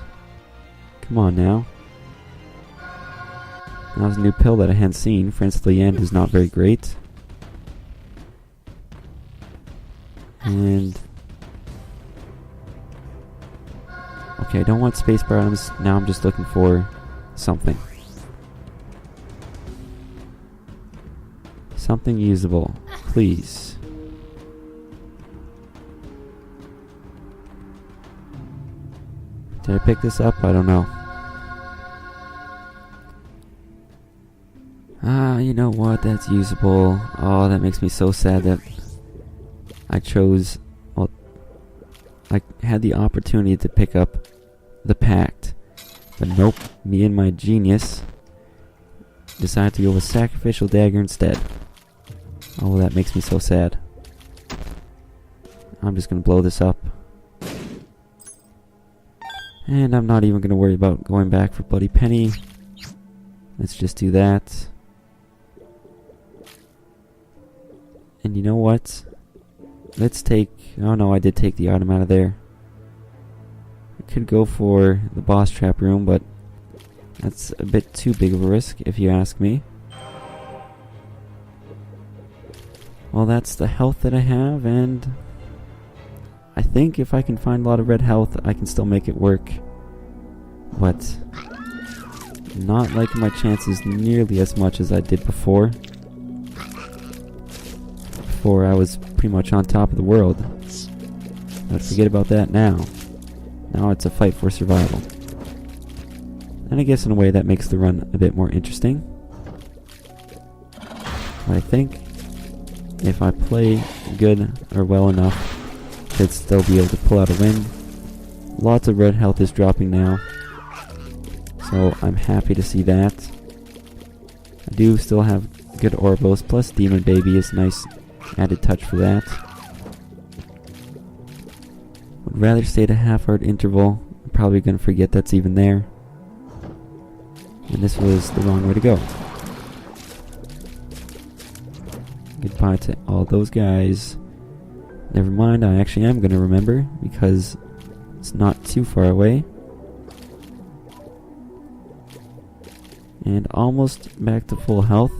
Come on now. That was a new pill that I hadn't seen. Francis Leand is not very great. And okay, I don't want spacebar items. Now I'm just looking for something. Something usable, please. Did I pick this up? I don't know. You know what? That's usable. Oh, that makes me so sad that I chose... Well, I had the opportunity to pick up the pact. But nope, me and my genius decided to go with Sacrificial Dagger instead. Oh, that makes me so sad. I'm just going to blow this up. And I'm not even going to worry about going back for Bloody Penny. Let's just do that. And you know what? Let's take... Oh no, I did take the item out of there. I could go for the boss trap room, but that's a bit too big of a risk, if you ask me. Well, that's the health that I have, and I think if I can find a lot of red health, I can still make it work. But not liking my chances nearly as much as I did before. Before I was pretty much on top of the world. But forget about that now. Now it's a fight for survival. And I guess in a way that makes the run a bit more interesting. But I think if I play good or well enough, I should still be able to pull out a win. Lots of red health is dropping now, so I'm happy to see that. I do still have good Orbos, plus Demon Baby is a nice added touch for that. Would rather stay at a half-heart interval. I'm probably going to forget that's even there. And this was the wrong way to go. Goodbye to all those guys. Never mind, I actually am going to remember, because it's not too far away. And almost back to full health.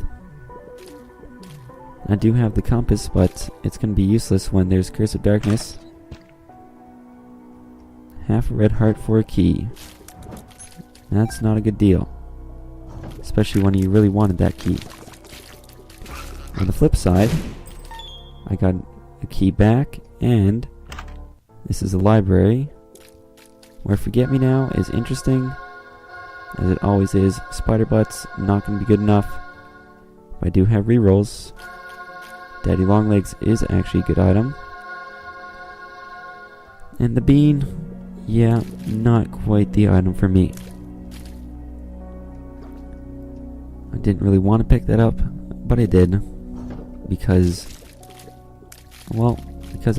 I do have the compass, but it's going to be useless when there's Curse of Darkness. Half a red heart for a key. That's not a good deal. Especially when you really wanted that key. On the flip side, I got a key back, and this is a library where Forget Me Now is interesting, as it always is. Spider Butt's not going to be good enough. But I do have rerolls. Daddy Longlegs is actually a good item. And the bean, yeah, not quite the item for me. I didn't really want to pick that up, but I did. Because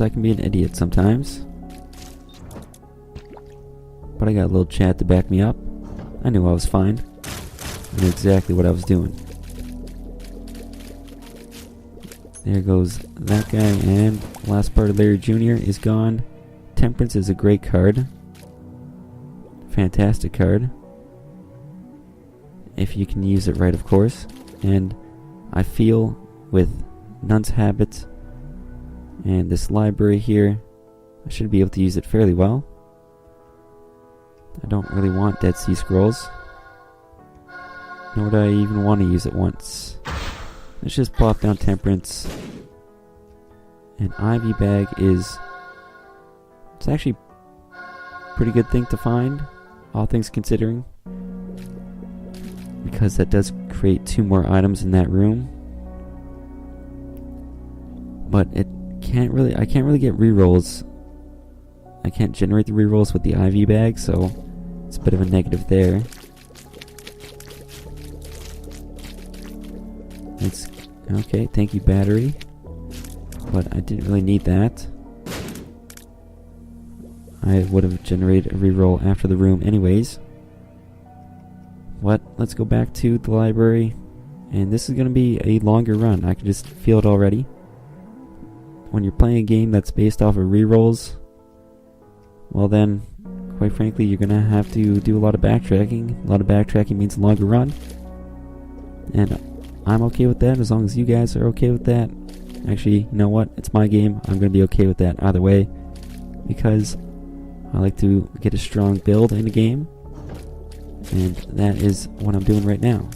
I can be an idiot sometimes. But I got a little chat to back me up. I knew I was fine. I knew exactly what I was doing. There goes that guy, and last part of Larry Jr. is gone. Temperance is a great card. Fantastic card. If you can use it right, of course. And I feel with Nun's Habit and this library here, I should be able to use it fairly well. I don't really want Dead Sea Scrolls, nor do I even want to use it once. Let's just plop down Temperance. And Ivy Bag is... it's actually a pretty good thing to find, all things considering. Because that does create 2 more items in that room. But I can't really get rerolls. I can't generate the rerolls with the Ivy Bag, so it's a bit of a negative there. It's okay, thank you, battery. But I didn't really need that. I would have generated a reroll after the room anyways. But let's go back to the library. And this is going to be a longer run. I can just feel it already. When you're playing a game that's based off of rerolls, well then, quite frankly, you're going to have to do a lot of backtracking. A lot of backtracking means a longer run. And I'm okay with that as long as you guys are okay with that. Actually, you know what? It's my game. I'm going to be okay with that either way. Because I like to get a strong build in a game. And that is what I'm doing right now.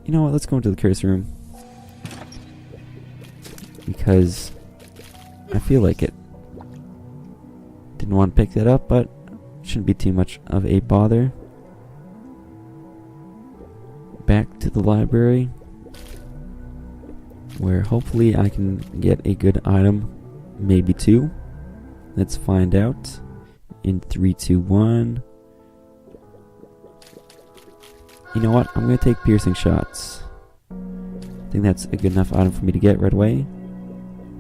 You know what? Let's go into the curse room. Because I feel like it. Didn't want to pick that up, but shouldn't be too much of a bother. Back to the library, where hopefully I can get a good item, maybe 2. Let's find out. In 3, 2, 1. You know what? I'm going to take piercing shots. think that's a good enough item for me to get right away.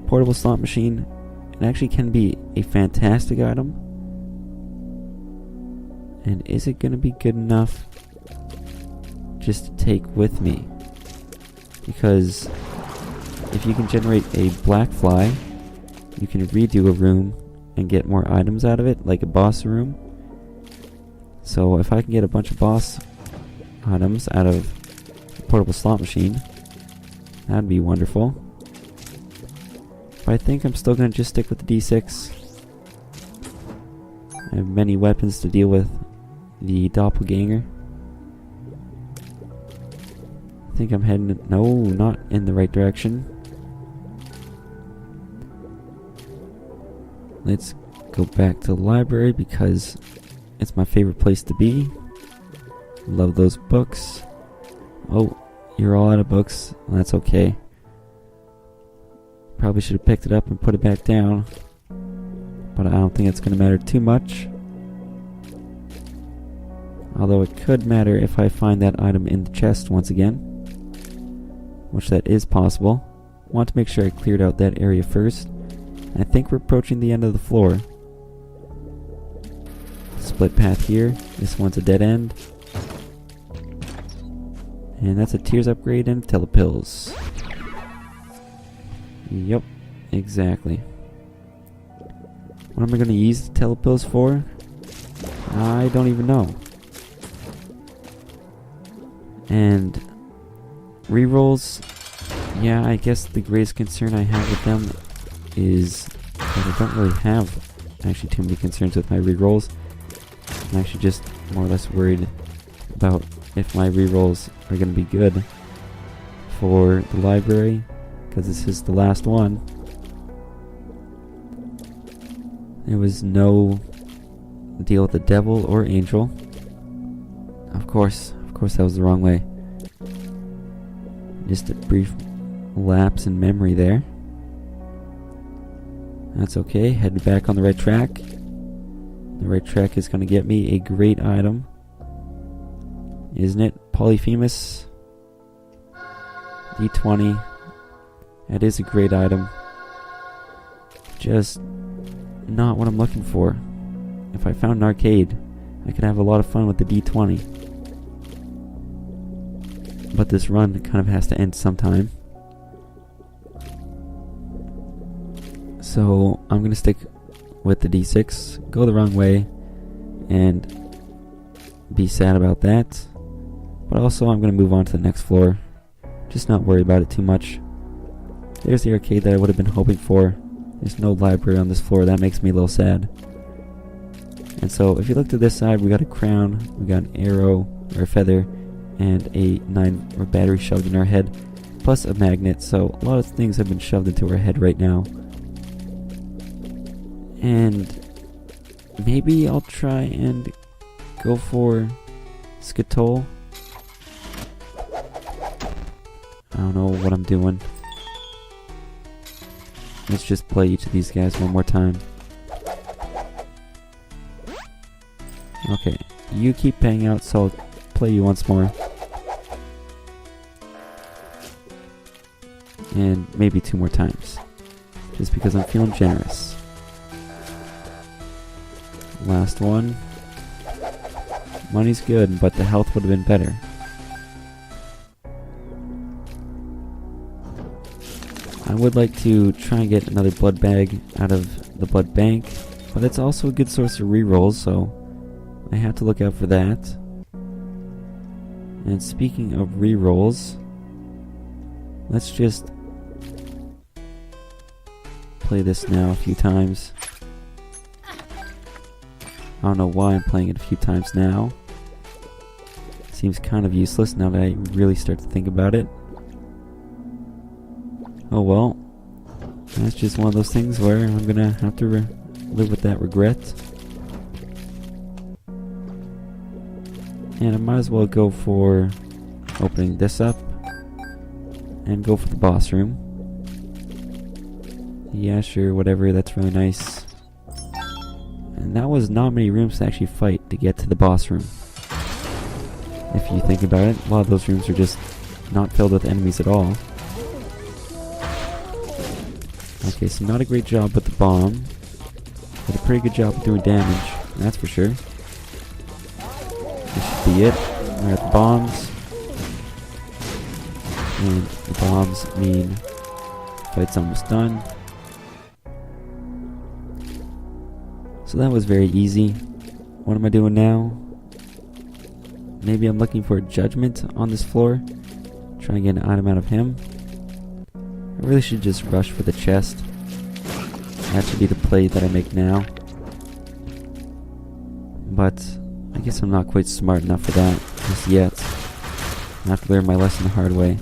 Portable slot machine. It actually can be a fantastic item. And is it going to be good enough just to take with me? Because if you can generate a black fly, you can redo a room and get more items out of it, like a boss room. So if I can get a bunch of boss items out of the portable slot machine, that'd be wonderful. But I think I'm still going to just stick with the D6. I have many weapons to deal with the doppelganger. I think I'm heading... No, not in the right direction. Let's go back to the library because it's my favorite place to be. Love those books. Oh, you're all out of books. Well, that's okay. Probably should have picked it up and put it back down. But I don't think it's going to matter too much. Although it could matter if I find that item in the chest once again. Which that is possible. Want to make sure I cleared out that area first. I think we're approaching the end of the floor. Split path here. This one's a dead end. And that's a tears upgrade and telepills. Yep, exactly. What am I going to use the telepills for? I don't even know. And rerolls, yeah, I guess the greatest concern I have with them is that I don't really have actually too many concerns with my rerolls. I'm actually just more or less worried about if my rerolls are going to be good for the library, because this is the last one. There was no deal with the devil or angel. Of course that was the wrong way. Just a brief lapse in memory there. That's okay, heading back on the right track. The right track is going to get me a great item. Isn't it? Polyphemus. D20. That is a great item. Just not what I'm looking for. If I found an arcade, I could have a lot of fun with the D20. But this run kind of has to end sometime. So I'm going to stick with the D6, go the wrong way, and be sad about that. But also I'm going to move on to the next floor. Just not worry about it too much. There's the arcade that I would have been hoping for. There's no library on this floor. That makes me a little sad. And so if you look to this side, we got a crown, we got an arrow or a feather, and a 9 or battery shoved in our head, plus a magnet. So a lot of things have been shoved into our head right now. And maybe I'll try and go for Skitole. I don't know what I'm doing. Let's just play each of these guys one more time. Okay, you keep paying out, so I'll play you once more. And maybe 2 more times. Just because I'm feeling generous. Last one. Money's good, but the health would have been better. I would like to try and get another blood bag out of the blood bank, but it's also a good source of rerolls, so I have to look out for that. And speaking of rerolls, let's just play this now a few times. I don't know why I'm playing it a few times now. Seems kind of useless now that I really start to think about it. Oh well, that's just one of those things where I'm gonna have to live with that regret. And I might as well go for opening this up and go for the boss room. Yeah, sure, whatever, that's really nice. And that was not many rooms to actually fight to get to the boss room. If you think about it, a lot of those rooms are just not filled with enemies at all. Okay, so not a great job with the bomb, but a pretty good job of doing damage, that's for sure. This should be it. We're at the bombs. And the bombs mean fight's almost done. So that was very easy. What am I doing now? Maybe I'm looking for a judgment on this floor. Try and get an item out of him. I really should just rush for the chest. That should be the play that I make now. But I guess I'm not quite smart enough for that just yet. I have to learn my lesson the hard way.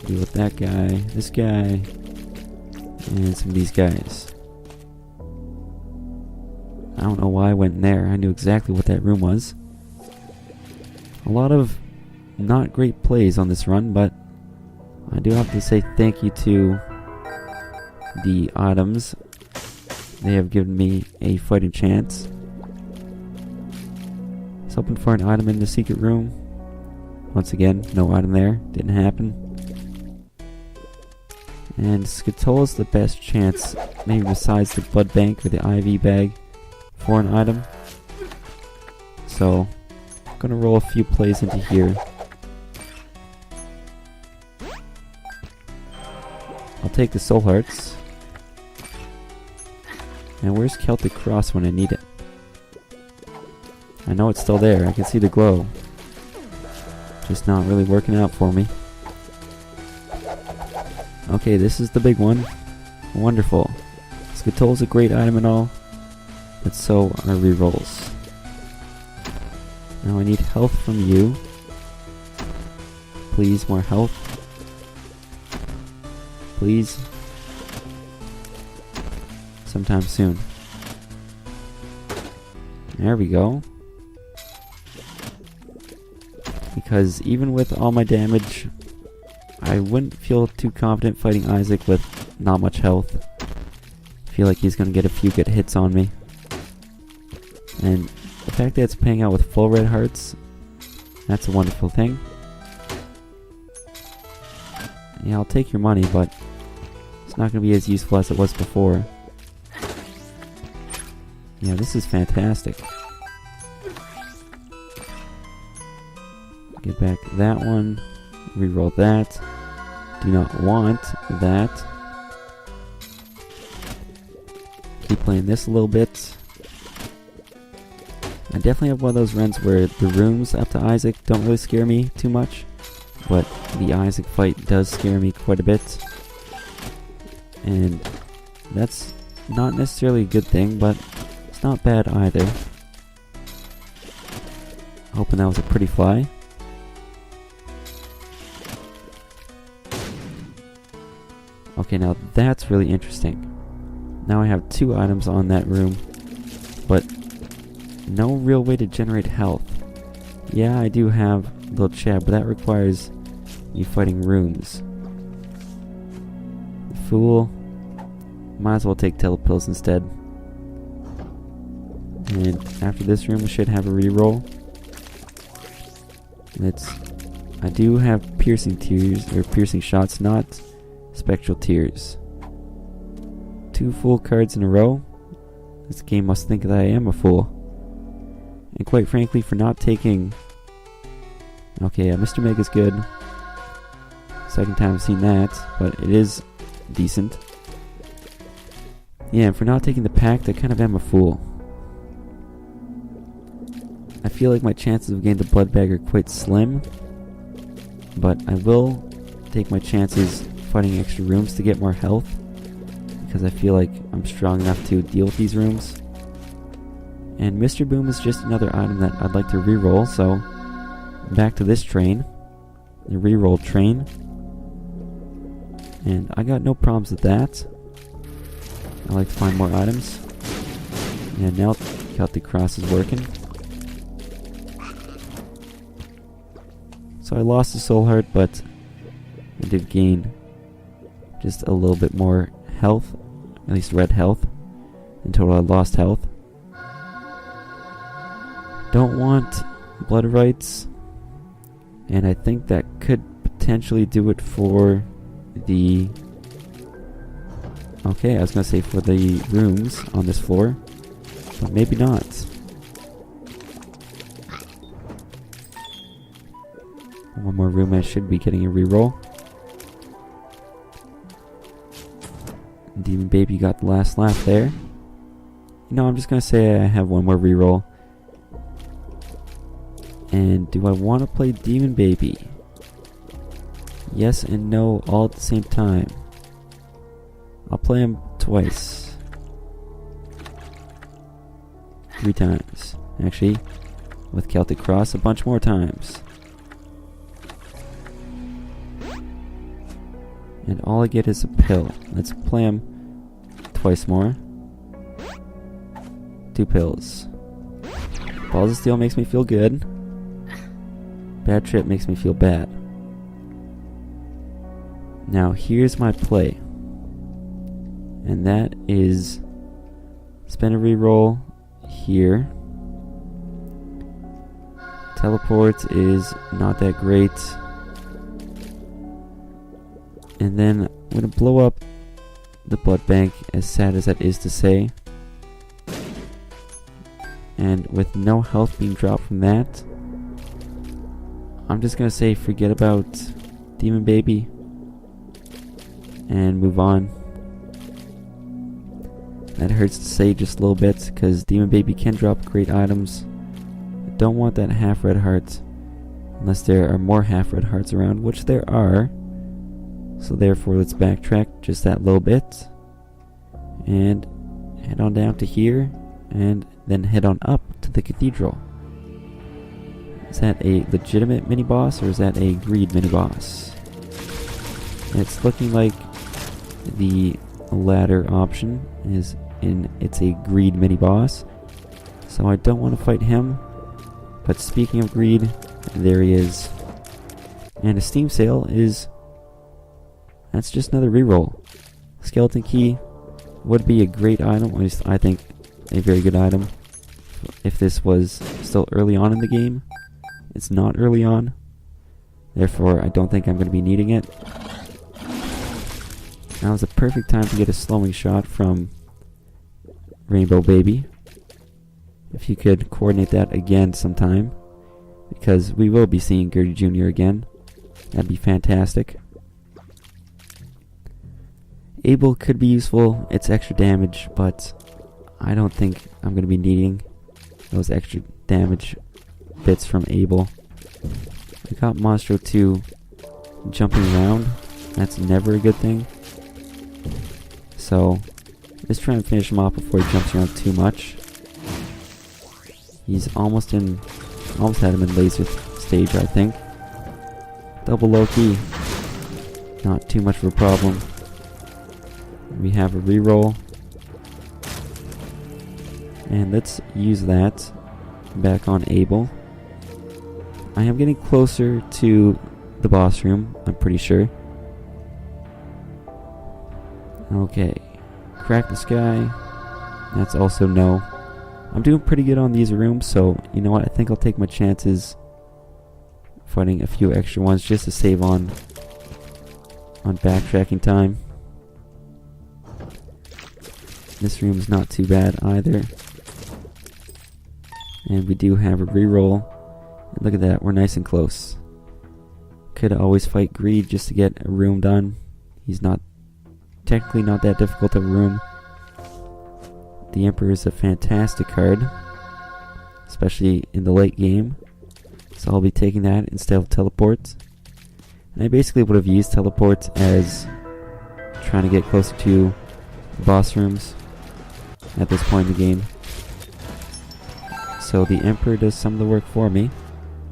Deal with that guy, this guy, and some of these guys. I don't know why I went in there. I knew exactly what that room was. A lot of not great plays on this run, but I do have to say thank you to the items. They have given me a fighting chance. I was hoping for an item in the secret room. Once again, no item there. Didn't happen. And Skatola's the best chance, maybe besides the blood bank or the IV bag, for an item. So, I'm gonna roll a few plays into here. I'll take the soul hearts. And where's Celtic Cross when I need it? I know it's still there. I can see the glow. Just not really working out for me. Okay, this is the big one. Wonderful. Skatola's a great item and all, but so are rerolls. Now I need health from you. Please, more health. Please. Sometime soon. There we go. Because even with all my damage, I wouldn't feel too confident fighting Isaac with not much health. I feel like he's gonna get a few good hits on me. And the fact that it's paying out with full red hearts, that's a wonderful thing. Yeah, I'll take your money, but it's not gonna be as useful as it was before. Yeah, this is fantastic. Get back that one. Reroll that. Do not want that. Keep playing this a little bit. I definitely have one of those runs where the rooms up to Isaac don't really scare me too much, but the Isaac fight does scare me quite a bit. And that's not necessarily a good thing, but it's not bad either. Hoping that was a pretty fly. Okay, now that's really interesting. Now I have 2 items on that room, but no real way to generate health. Yeah, I do have a little chat, but that requires you fighting rooms. Fool. Might as well take telepills instead. And after this room, we should have a reroll. I do have piercing tears, or piercing shots, not spectral tears. 2 full cards in a row. This game must think that I am a fool. And quite frankly, for not taking... Okay, Mr. Mega's good. Second time I've seen that, but it is decent. Yeah, and for not taking the pact, I kind of am a fool. I feel like my chances of getting the blood bag are quite slim, but I will take my chances fighting extra rooms to get more health, because I feel like I'm strong enough to deal with these rooms. And Mr. Boom is just another item that I'd like to reroll, so back to this train, the reroll train. And I got no problems with that. I like to find more items. And now Celtic Cross is working. So I lost a soul heart, but I did gain just a little bit more health, at least red health. In total I lost health. Don't want blood rights, and I think that could potentially do it for the... Okay, I was gonna say for the rooms on this floor, but maybe not. One more room, I should be getting a reroll. Demon Baby got the last laugh there. You know, I'm just gonna say I have one more reroll. And do I want to play Demon Baby? Yes and no all at the same time. I'll play him twice. 3 times. Actually, with Celtic Cross a bunch more times. And all I get is a pill. Let's play him twice more. 2 pills. Balls of Steel makes me feel good. Bad Trip makes me feel bad. Now here's my play. And that is spend a reroll here. Teleport is not that great. And then I'm going to blow up the blood bank, as sad as that is to say. And with no health being dropped from that, I'm just going to say forget about Demon Baby and move on. That hurts to say just a little bit, because Demon Baby can drop great items. I don't want that half red heart, unless there are more half red hearts around, which there are. So therefore, let's backtrack just that little bit, and head on down to here, and then head on up to the cathedral. Is that a legitimate mini-boss, or is that a greed mini-boss? It's looking like the latter option is it's a greed mini-boss, so I don't want to fight him. But speaking of greed, there he is. And a Steam sale is... that's just another reroll. Skeleton Key would be a great item, at least I think a very good item, if this was still early on in the game. It's not early on, therefore I don't think I'm going to be needing it. Now is the perfect time to get a slowing shot from Rainbow Baby. If you could coordinate that again sometime, because we will be seeing Gertie Jr. again. That'd be fantastic. Abel could be useful, it's extra damage, but I don't think I'm going to be needing those extra damage bits from Abel. I got Monstro 2 jumping around, that's never a good thing. So, just trying to finish him off before he jumps around too much. He's almost had him in laser stage, I think. Double Loki, not too much of a problem. We have a reroll, and let's use that back on Abel. I am getting closer to the boss room, I'm pretty sure. Okay, crack the sky, that's also no. I'm doing pretty good on these rooms, so you know what, I think I'll take my chances fighting a few extra ones just to save on backtracking time. This room's not too bad either. And we do have a reroll. And look at that, we're nice and close. Could always fight Greed just to get a room done. He's technically not that difficult of a room. The Emperor is a fantastic card, especially in the late game. So I'll be taking that instead of Teleport. And I basically would have used Teleport as trying to get closer to the boss rooms at this point in the game. So the Emperor does some of the work for me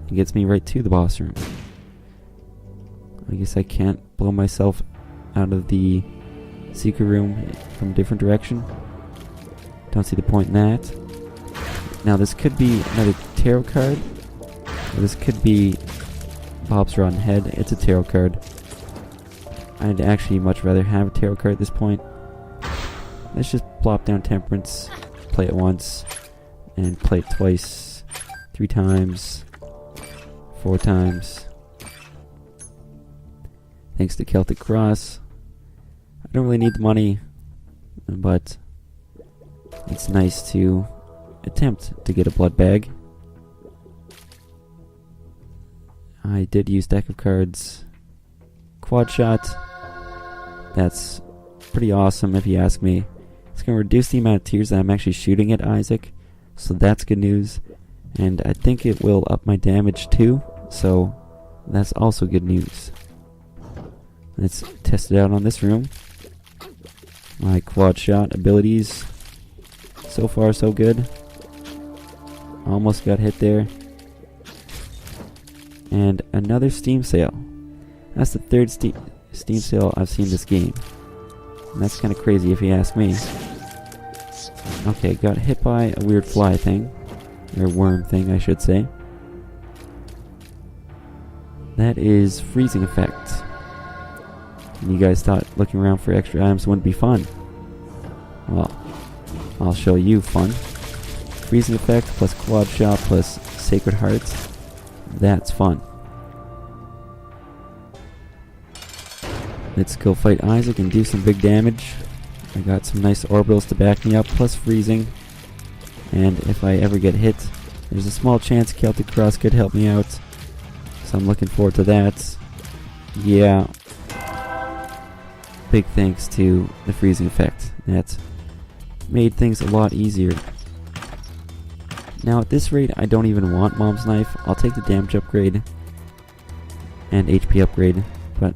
and gets me right to the boss room. I guess I can't blow myself out of the secret room from a different direction. Don't see the point in that. Now this could be another tarot card, or this could be Bob's Rotten Head. It's a tarot card. I'd actually much rather have a tarot card at this point. Let's just plop down Temperance, play it once, and play it twice, 3 times, 4 times. thanks to Celtic Cross. I don't really need the money, but it's nice to attempt to get a blood bag. I did use deck of cards. Quad shot. That's pretty awesome if you ask me. It's going to reduce the amount of tiers that I'm actually shooting at Isaac, so that's good news. And I think it will up my damage too, so that's also good news. Let's test it out on this room. My quad shot abilities. So far so good. Almost got hit there. And another Steam sale. That's the third Steam sale I've seen this game. And that's kind of crazy if you ask me. Okay, got hit by a weird fly thing. Or worm thing, I should say. That is freezing effect. And you guys thought looking around for extra items wouldn't be fun. Well, I'll show you fun. Freezing effect plus quad shot plus sacred hearts. That's fun. Let's go fight Isaac and do some big damage. I got some nice orbitals to back me up, plus freezing. And if I ever get hit, there's a small chance Celtic Cross could help me out. So I'm looking forward to that. Yeah. Big thanks to the freezing effect. That made things a lot easier. Now at this rate, I don't even want Mom's Knife. I'll take the damage upgrade and HP upgrade, but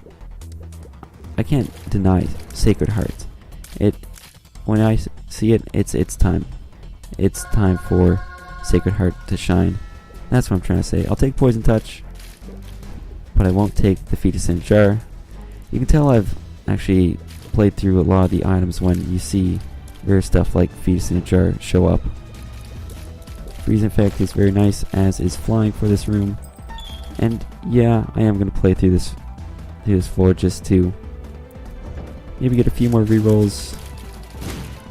I can't deny Sacred Heart. When I see it, it's time. It's time for Sacred Heart to shine. That's what I'm trying to say. I'll take Poison Touch, but I won't take the Fetus in a Jar. You can tell I've actually played through a lot of the items when you see rare stuff like Fetus in a Jar show up. Freeze effect is very nice, as is flying for this room. And yeah, I am going to play through this floor just to maybe get a few more rerolls,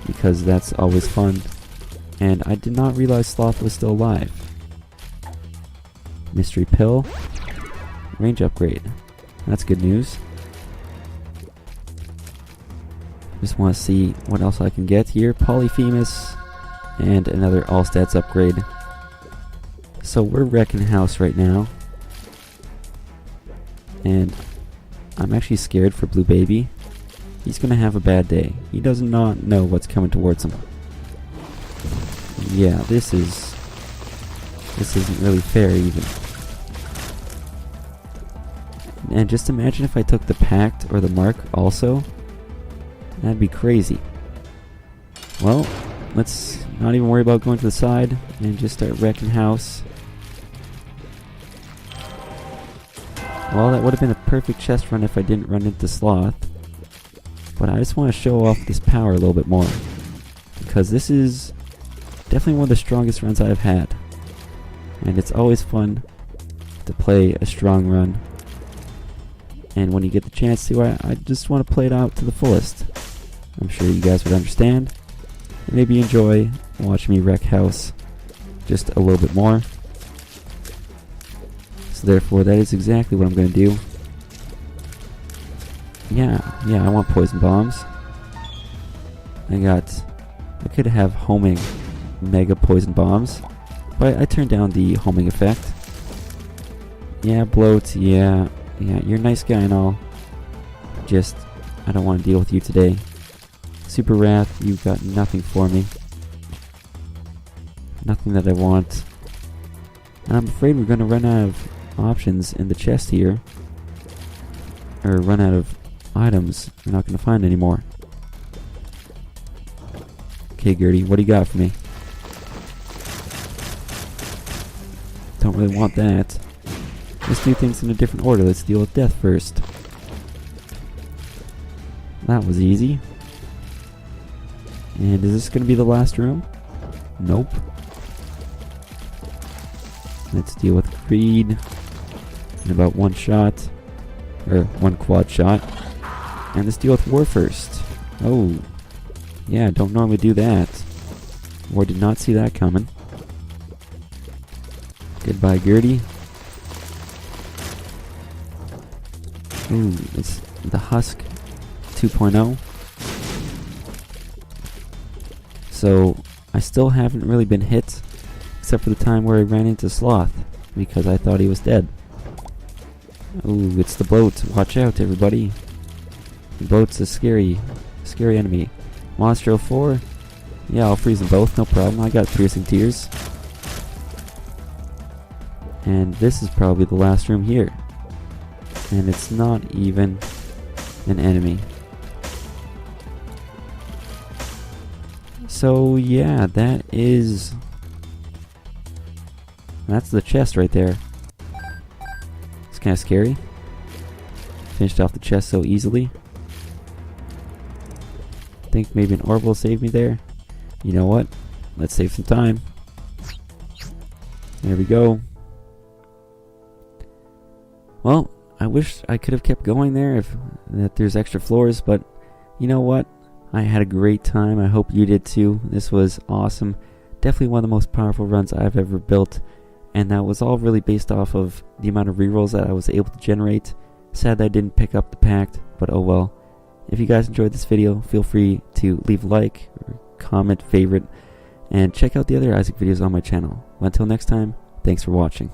because that's always fun. And I did not realize Sloth was still alive. Mystery Pill. Range upgrade. That's good news. Just want to see what else I can get here. Polyphemus. And another all stats upgrade. So we're wrecking house right now. And I'm actually scared for Blue Baby. He's gonna have a bad day. He does not know what's coming towards him. Yeah, this isn't really fair even. And just imagine if I took the Pact or the Mark also. That'd be crazy. Well, let's not even worry about going to the side and just start wrecking house. Well, that would have been a perfect chest run if I didn't run into Sloth. But I just want to show off this power a little bit more, because this is definitely one of the strongest runs I've had. And it's always fun to play a strong run. And when you get the chance to, I just want to play it out to the fullest. I'm sure you guys would understand. And maybe enjoy watching me wreck house just a little bit more. So therefore, that is exactly what I'm going to do. Yeah, I want poison bombs. I could have homing mega poison bombs, but I turned down the homing effect. Yeah, bloat, yeah, you're a nice guy and all. Just, I don't want to deal with you today. Super Wrath, you've got nothing for me. Nothing that I want. And I'm afraid we're going to run out of options in the chest here. Or run out of items we're not going to find anymore. Okay, Gertie, what do you got for me? Don't really want that. Let's do things in a different order. Let's deal with death first. That was easy. And is this going to be the last room? Nope. Let's deal with Creed in about one shot. Or one quad shot. And let's deal with War first. Oh. Yeah, don't normally do that. War did not see that coming. Goodbye, Gertie. Ooh, it's the Husk 2.0. So I still haven't really been hit, except for the time where I ran into Sloth because I thought he was dead. Ooh, it's the boat. Watch out, everybody. The boat's a scary enemy. Monster 04? Yeah, I'll freeze them both, no problem. I got piercing tears. And this is probably the last room here. And it's not even an enemy. So yeah, that's the chest right there. It's kind of scary. Finished off the chest so easily. Think maybe an orb will save me there. You know what? Let's save some time. There we go. Well, I wish I could have kept going there that there's extra floors, but you know what? I had a great time. I hope you did too. This was awesome. Definitely one of the most powerful runs I've ever built, and that was all really based off of the amount of rerolls that I was able to generate. Sad that I didn't pick up the pact, but oh well. If you guys enjoyed this video, feel free to leave a like, or comment, favorite, and check out the other Isaac videos on my channel. Until next time, thanks for watching.